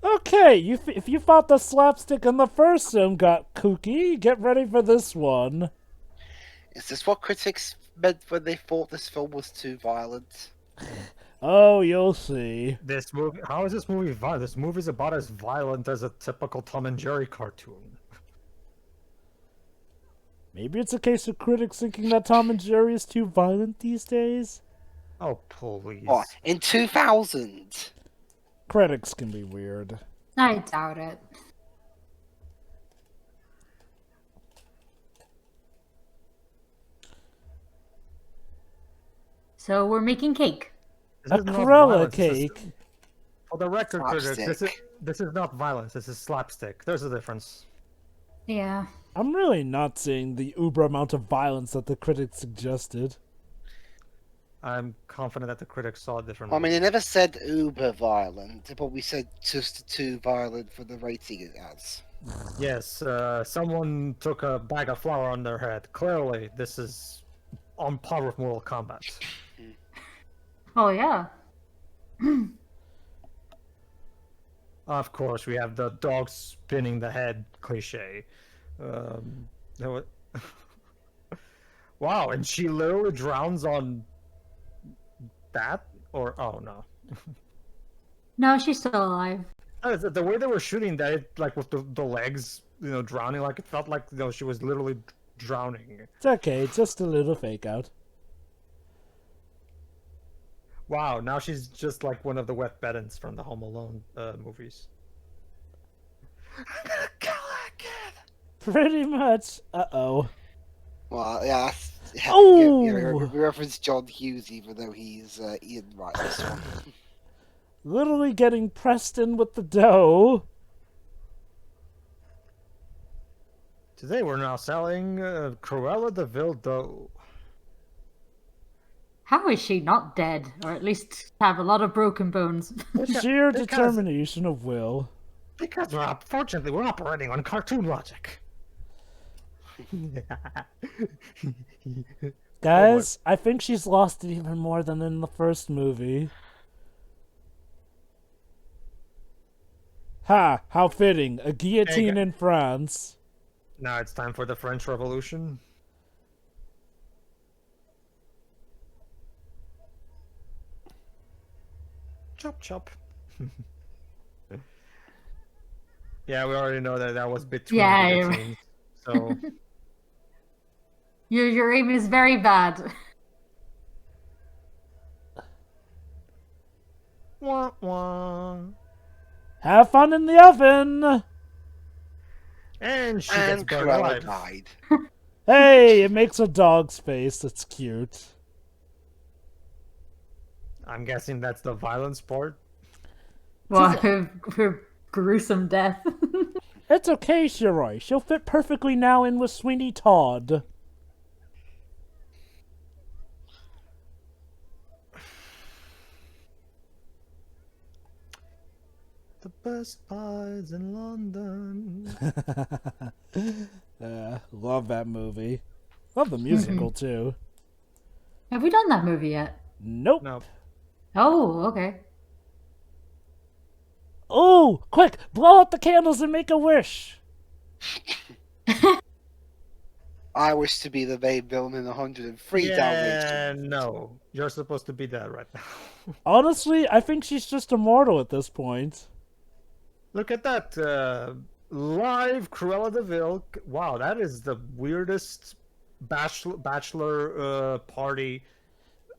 Okay, if you thought the slapstick in the first film got kooky, get ready for this one. Is this what critics meant when they thought this film was too violent? Oh, you'll see. This movie. How is this movie violent? This movie's about as violent as a typical Tom and Jerry cartoon. Maybe it's a case of critics thinking that Tom and Jerry is too violent these days? Oh, please. What, in 2000? Critics can be weird. I doubt it. So we're making cake. This A is not Cruella violence, this is- cake. For the record, critics, Slapstick. this is not violence. This is slapstick. There's a difference. Yeah. I'm really not seeing the uber amount of violence that the critics suggested. I'm confident that the critics saw it I differently. mean, they never said uber violent, but we said just too violent for the rating it has. Yes, someone took a bag of flour on their head. Clearly, this is on par with Mortal Kombat. Oh, yeah. Of course, we have the dog spinning the head cliche. There wa- Wow, and she literally drowns on that? Or, oh no. No, she's still alive. The way they were shooting that, like with the legs, drowning, like it felt like she was literally drowning. It's okay, it's just a little fake out. Wow, now she's just like one of the wet beddings from the Home Alone movies. I'm gonna kill that kid! Pretty much. Uh-oh. Well, yeah, Oh! we reference John Hughes, even though he's Ian right this one. Literally getting pressed in with the dough. Today we're now selling Cruella de Vil dough. How is she not dead? Or at least have a lot of broken bones. Sheer because- determination of will. Because fortunately we're operating on cartoon logic. Guys, I think she's lost it even more than in the first movie. Ha! How fitting. A guillotine Hey, in France. Now it's time for the French Revolution. Chop chop. Yeah, we already know that was between Yeah, the you're- teams. So Your aim is very bad. wah wah. Have fun in the oven! And she gets And burned Cruella alive. died. Hey, it makes a dog's face. That's cute. I'm guessing that's the violence part. Well, her gruesome death. It's okay, Shiroi. She'll fit perfectly now in with Sweeney Todd. The best pies in London. Love that movie. Love the musical, too. Have we done that movie yet? Nope. No. Oh, okay. Oh, quick! Blow out the candles and make a wish! I wish to be the main villain in 103 Yeah, Dalmatians. no. You're supposed to be that right now. Honestly, I think she's just immortal at this point. Look at that. Live Cruella de Vil. Wow, that is the weirdest bachelor party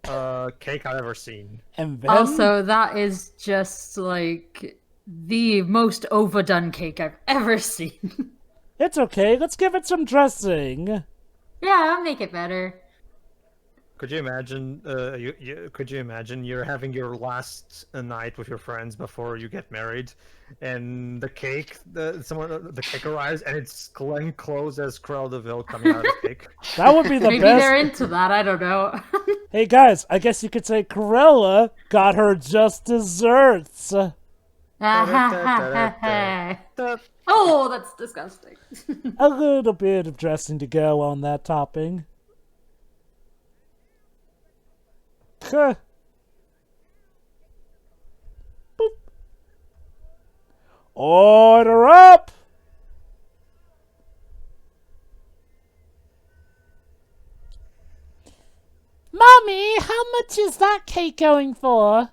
cake I've ever seen. And then... Also, that is just like the most overdone cake I've ever seen. It's okay, let's give it some dressing. Yeah, I'll make it better. Could you imagine? Could you imagine you're having your last night with your friends before you get married, and the cake, the cake arrives, and it's Glenn Close as Cruella de Vil coming out of the cake. That would be the Maybe best. they're into that. I don't know. Hey guys, I guess you could say Cruella got her just desserts. Oh, that's disgusting. A little bit of dressing to go on that topping. Huh. Boop. Order up! Mommy, how much is that cake going for?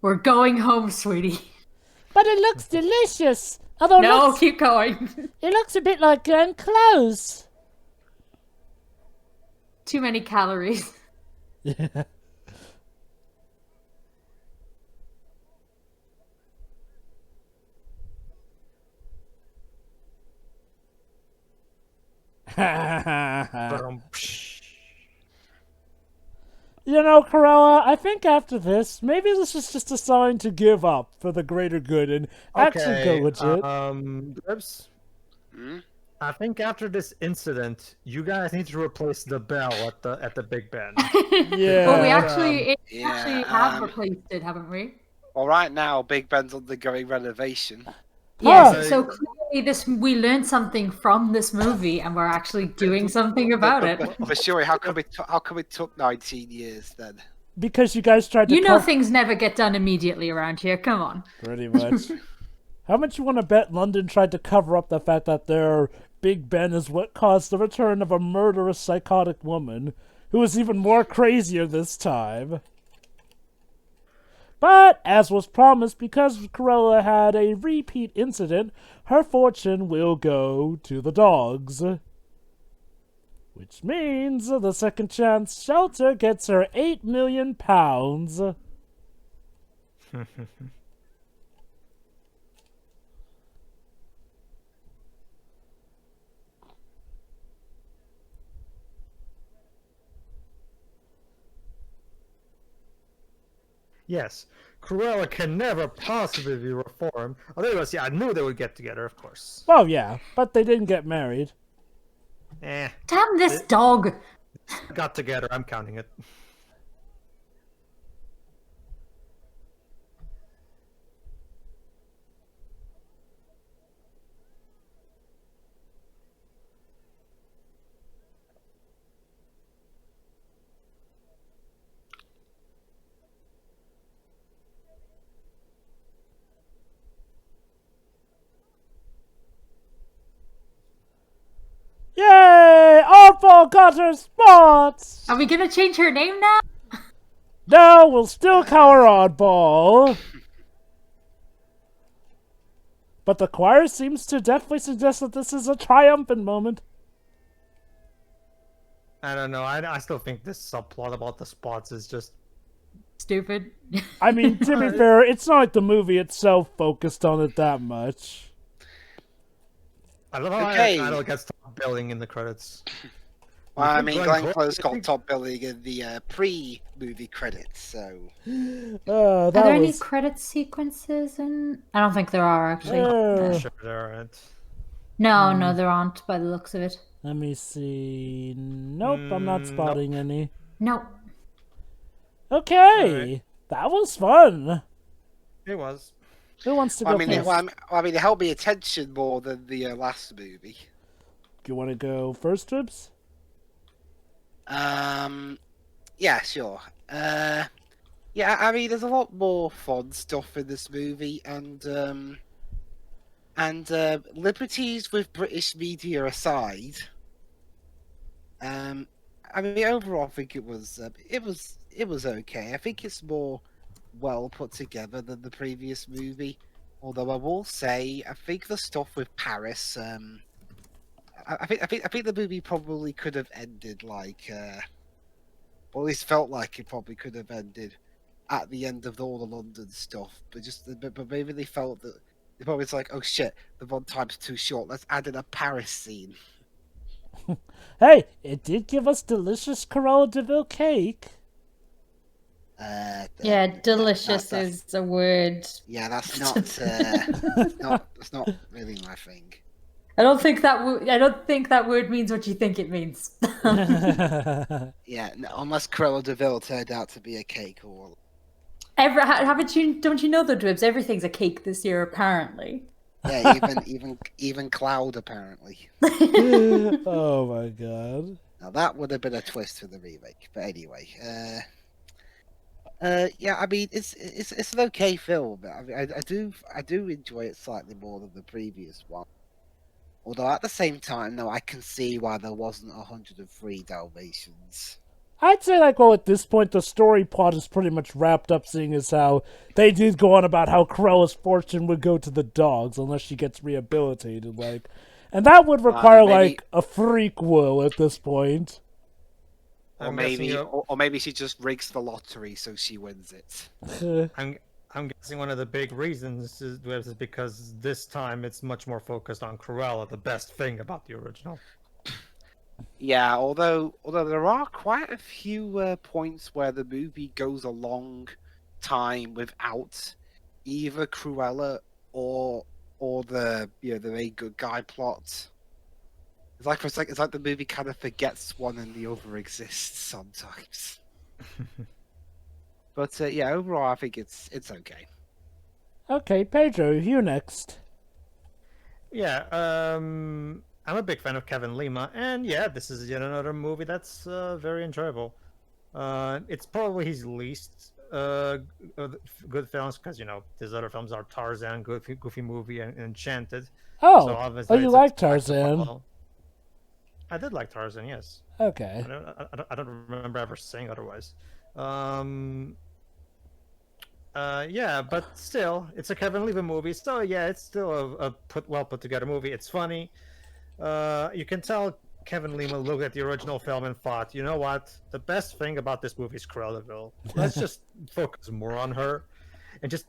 We're going home, sweetie. But it looks delicious. Although No, keep going. it looks a bit like Glenn Close. Too many calories. Yeah. You know, Cruella, I think after this, maybe this is just a sign to give up for the greater good and actually go legit. Dibs, Hmm? I think after this incident, you guys need to replace the bell at the Big Ben. Yeah. Well, we actually Yeah, have replaced it, haven't we? Well, right now, Big Ben's undergoing renovation. Yes. So clearly, we learned something from this movie, and we're actually doing something about it. But Shuri, how come it took 19 years then? Because you guys tried to You know, things never get done immediately around here. Come on. Pretty much. How much you want to bet London tried to cover up the fact that their Big Ben is what caused the return of a murderous, psychotic woman who is even more crazier this time? But, as was promised, because Cruella had a repeat incident, her fortune will go to the dogs. Which means the second chance shelter gets her £8 million. Yes, Cruella can never possibly be reformed. Otherwise, yeah, I knew they would get together, of course. Well, yeah, but they didn't get married. Damn this dog! Got together, I'm counting it. Yay! Oddball got her spots! Are we gonna change her name now? No, we'll still call her Oddball. But the choir seems to definitely suggest that this is a triumphant moment. I don't know, I still think this subplot about the spots is just... Stupid. I mean, to be fair, it's not like the movie itself focused on it that much. I love how Idol gets top billing in the credits. Well, I mean, Glenn Close got top billing in the pre-movie credits, so... Are there any credit sequences in? I don't think there are, actually. I'm sure there aren't. No, there aren't, by the looks of it. Let me see. Nope, I'm not spotting any. Nope. Okay, Alright. that was fun. It was. Who wants to go first? it held me attention more than the last movie. Do you want to go first, Tribs? Yeah, sure. Yeah, I mean, there's a lot more fun stuff in this movie, and liberties with British media aside, I mean, overall, I think it was okay. I think it's more well put together than the previous movie. Although I will say, I think the stuff with Paris, I think the movie probably could have ended like, or at least felt like it probably could have ended at the end of all the London stuff. But maybe they felt that they probably was like, oh shit, the run time's too short. Let's add in a Paris scene. Hey, it did give us delicious Cruella Deville cake. Yeah, delicious is a word. Yeah, that's not really my thing. I don't think that word means what you think it means. Yeah, no, unless Cruella Deville turned out to be a cake or. Don't you know the Dribs? Everything's a cake this year, apparently. Yeah, even Cloud apparently. Oh my god. Now that would have been a twist for the remake, but anyway. Yeah, I mean it's an okay film. I mean, I do enjoy it slightly more than the previous one. Although at the same time, no, I can see why there wasn't 103 Dalmatians. I'd say, like, well, at this point, the story plot is pretty much wrapped up, seeing as how they did go on about how Cruella's fortune would go to the dogs unless she gets rehabilitated, like. And that would require, like, a freak will at this point. Or maybe she just rigs the lottery so she wins it. I'm guessing one of the big reasons is because this time it's much more focused on Cruella, the best thing about the original. Yeah, although there are quite a few points where the movie goes a long time without either Cruella or the the very good guy plot. It's like the movie kind of forgets one and the other exists sometimes. But yeah, overall I think it's okay. Okay, Pedro, you next. Yeah, I'm a big fan of Kevin Lima, and yeah, this is yet another movie that's very enjoyable. It's probably his least good films, because his other films are Tarzan, Goofy Movie, and Enchanted. Oh, so obviously you it's like expected to Tarzan? follow. I did like Tarzan, yes. Okay. I don't remember ever saying otherwise. Yeah, but still, it's a Kevin Lima movie. So yeah, it's still a well put together movie. It's funny. You can tell Kevin Lima looked at the original film and thought, you know what? The best thing about this movie is Cruella. Let's just focus more on her, and just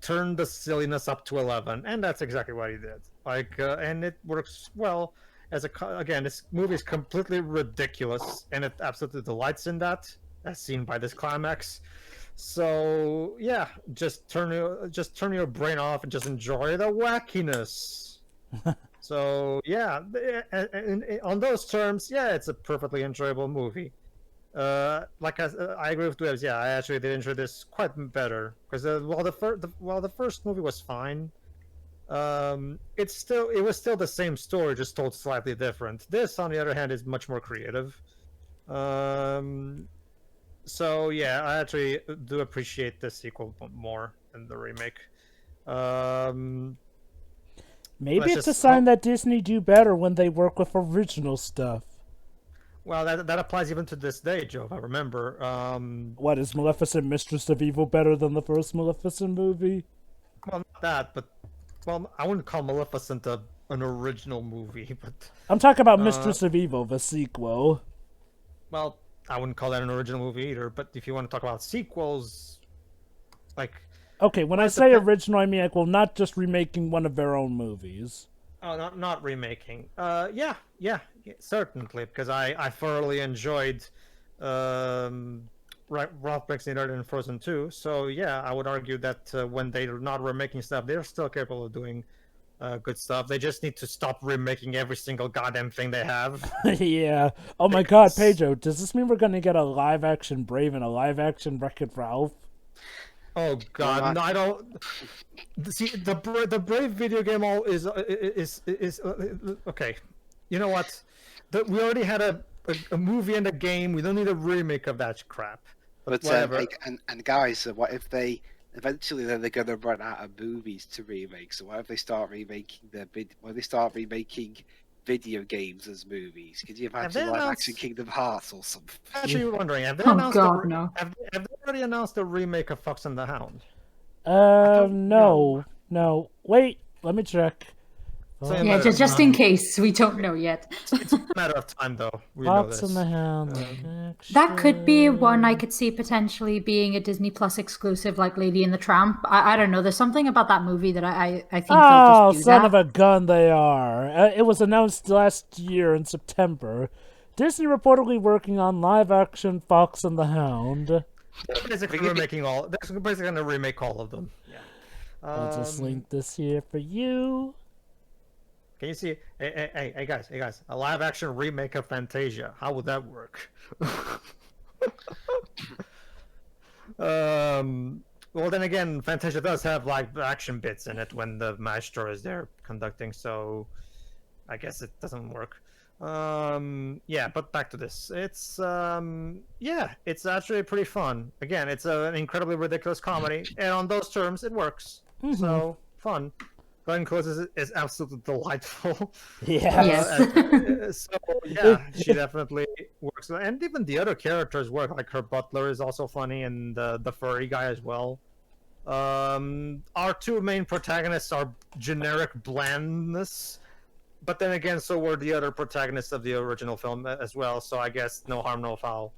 turn the silliness up to 11. And that's exactly what he did. And it works well. Again, this movie is completely ridiculous, and it absolutely delights in that, as seen by this climax. So yeah, just turn your brain off and just enjoy the wackiness. So yeah, on those terms, yeah, it's a perfectly enjoyable movie. Like I agree with Dwebs. Yeah, I actually did enjoy this quite better, because while the first movie was fine, it was still the same story, just told slightly different. This, on the other hand, is much more creative. So yeah, I actually do appreciate the sequel more than the remake. Maybe it's a sign that Disney do better when they work with original stuff. Well, that applies even to this day, Joe, if I remember. What, is Maleficent Mistress of Evil better than the first Maleficent movie? Well, not that, but well, I wouldn't call Maleficent an original movie, but I'm talking about Mistress of Evil, the sequel. Well, I wouldn't call that an original movie either, but if you want to talk about sequels, like... Okay, when I say original, I mean, like, well, not just remaking one of their own movies. Oh, not remaking. Yeah, certainly, because I thoroughly enjoyed Ralph Breaks the Internet and Frozen 2, so yeah, I would argue that when they're not remaking stuff, they're still capable of doing good stuff. They just need to stop remaking every single goddamn thing they have. Yeah. Oh my god, Pedro, does this mean we're gonna get a live-action Brave and a live-action Wreck-It Ralph? Oh god, no, I don't. See, the Brave video game is okay. You know what? We already had a movie and a game. We don't need a remake of that crap. But whatever. And guys, what if they eventually they're going to run out of movies to remake? So what if they start remaking video games as movies? Could you imagine live action Kingdom Hearts or something? Actually, you're wondering, have they no. Have they already announced a remake of Fox and the Hound? No. Wait, let me check. It's only a Yeah, matter of just in time. case. We don't know yet. It's a matter of time, though. We know Fox this. and the Hound. That could be one I action. could see potentially being a Disney Plus exclusive, like Lady and the Tramp. I don't know. There's something about that movie that I think they'll Oh, just do son that. of a gun, they are. It was announced last year in September. Disney reportedly working on live-action Fox and the Hound. They're basically remaking all. They're basically gonna remake all of them. Yeah. I'll just link this here for you. Can you see? Hey guys, a live action remake of Fantasia. How would that work? Well, then again, Fantasia does have like action bits in it when the maestro is there conducting, so I guess it doesn't work. Yeah, but back to this. It's yeah, it's actually pretty fun. Again, it's an incredibly ridiculous comedy, and on those terms, it works. So fun. Glenn Close is absolutely delightful. Yes. So yeah, she definitely works, and even the other characters work. Like her butler is also funny, and the furry guy as well. Our two main protagonists are generic blandness, but then again, so were the other protagonists of the original film as well. So I guess no harm, no foul.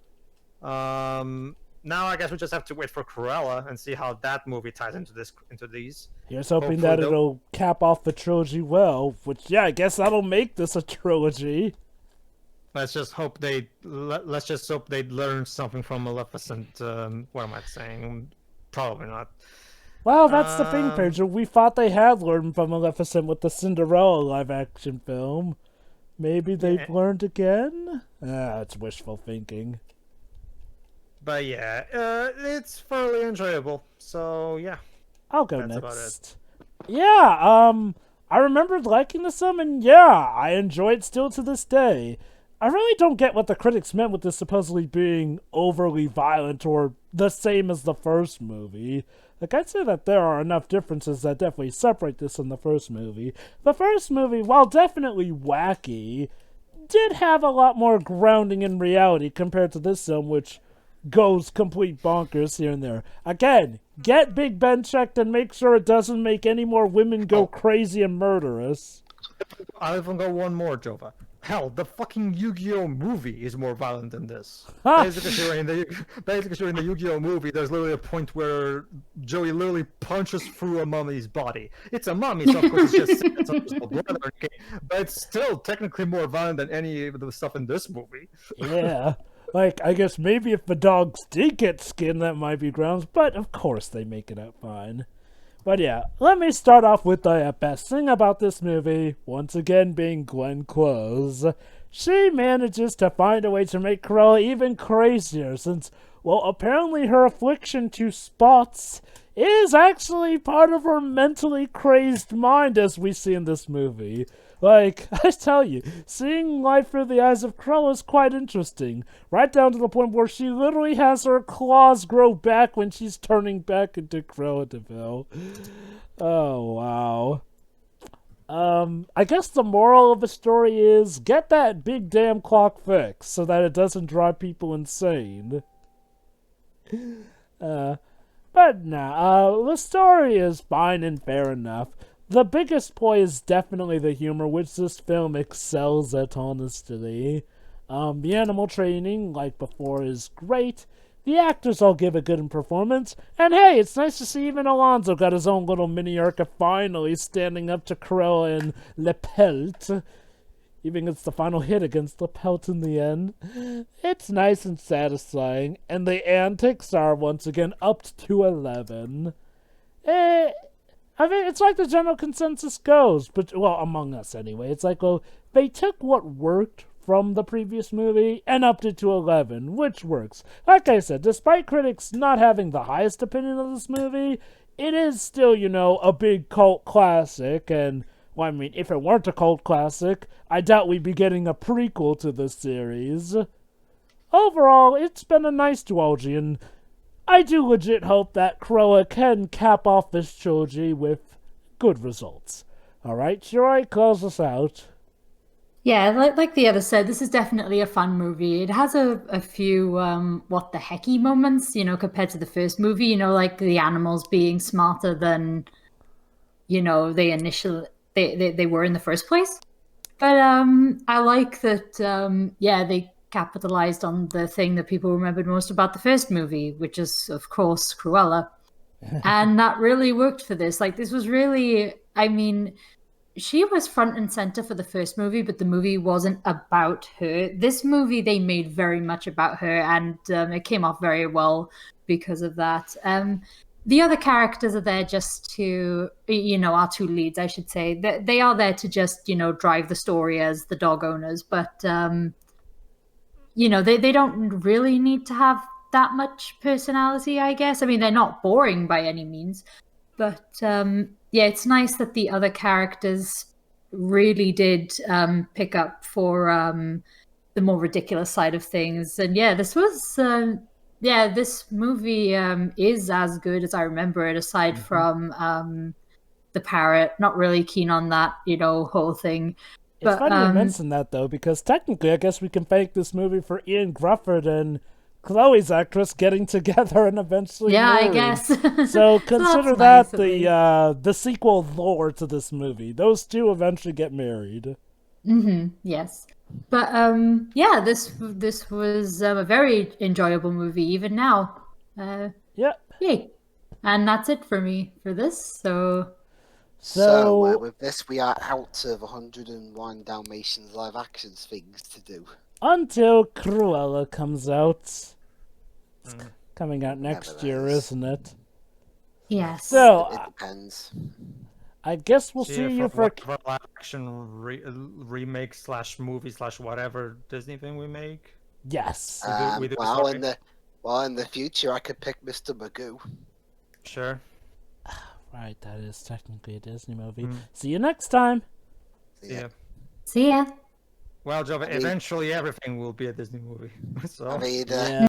Now I guess we just have to wait for Cruella and see how that movie ties into these. Here's hoping Hopefully that it'll cap off the trilogy well, which, yeah, I guess that'll make this a trilogy. Let's just hope let's just hope they learn something from Maleficent. What am I saying? Probably not. Well, that's the thing, Pedro. We thought they had learned from Maleficent with the Cinderella live-action film. Maybe they've learned again? It's wishful thinking. But yeah, it's fairly enjoyable. So yeah. I'll go That's about next. Yeah, I remembered liking this film, and yeah, I enjoy it still to this day. I really don't get what the critics meant with this supposedly being overly violent or the same as the first movie. Like, I'd say that there are enough differences that definitely separate this from the first movie. The first movie, while definitely wacky, did have a lot more grounding in reality compared to this film, which goes complete bonkers here and there. Again, get Big Ben checked and make sure it doesn't make any more women go crazy and murderous. I'll even go one more, Jova. Hell, the fucking Yu-Gi-Oh movie is more violent than this. Huh. Basically, in the Yu-Gi-Oh movie, there's literally a point where Joey literally punches through a mummy's body. It's a mummy, so of course it's just it's blood, okay? But it's still technically more violent than any of the stuff in this movie. Yeah. Like, I guess maybe if the dogs did get skinned, that might be grounds, but of course they make it out fine. But yeah, let me start off with the best thing about this movie, once again being Glenn Close. She manages to find a way to make Cruella even crazier, since, well, apparently her affliction to spots is actually part of her mentally crazed mind, as we see in this movie. Like, I tell you, seeing life through the eyes of Cruella is quite interesting. Right down to the point where she literally has her claws grow back when she's turning back into Cruella de Vil. Oh, wow. I guess the moral of the story is, get that big damn clock fixed so that it doesn't drive people insane. But nah, the story is fine and fair enough. The biggest ploy is definitely the humor, which this film excels at, honestly. The animal training, like before, is great. The actors all give a good performance. And hey, it's nice to see even Alonso got his own little mini arc of finally standing up to Cruella and Le Pelt. Even gets the final hit against Le Pelt in the end. It's nice and satisfying, and the antics are once again upped to 11. I mean, it's like the general consensus goes, but, well, among us anyway. It's like, well, they took what worked from the previous movie and upped it to 11, which works. Like I said, despite critics not having the highest opinion of this movie, it is still, you know, a big cult classic, and, well, I mean, if it weren't a cult classic, I doubt we'd be getting a prequel to the series. Overall, it's been a nice duology, and I do legit hope that Cruella can cap off this trilogy with good results. Alright, Shirai, close us out. Yeah, like the other said, this is definitely a fun movie. It has a few what the hecky moments, you know, compared to the first movie, you know, like the animals being smarter than, you know, they they were in the first place. But I like that. They capitalized on the thing that people remembered most about the first movie, which is, of course, Cruella, and that really worked for this. Like, this was really, I mean, she was front and center for the first movie, but the movie wasn't about her. This movie they made very much about her, and it came off very well because of that. The other characters are there just to, our two leads, I should say. They are there to just, drive the story as the dog owners, but, they don't really need to have that much personality, I guess. I mean, they're not boring by any means, but it's nice that the other characters really did pick up for the more ridiculous side of things. And this was, this movie is as good as I remember it, aside from the parrot. Not really keen on that, whole thing. It's funny you mention that, though, because technically I guess we can thank this movie for Ian Grufford and Chloe's actress getting together and eventually married. I guess. So consider that the sequel lore to this movie. Those two eventually get married. Yes. But this was a very enjoyable movie even now. Yay. And that's it for me for this. So with this, we are out of 101 Dalmatians live action things to do. Until Cruella comes out. It's coming out next year, isn't it? Yes. So, it depends. I guess we'll see you for live action remake / movie / whatever Disney thing we make. Yes. In the future, I could pick Mr. Magoo. Sure. Right, that is technically a Disney movie. See you next time. See ya. Well, Joe, eventually everything will be a Disney movie. So.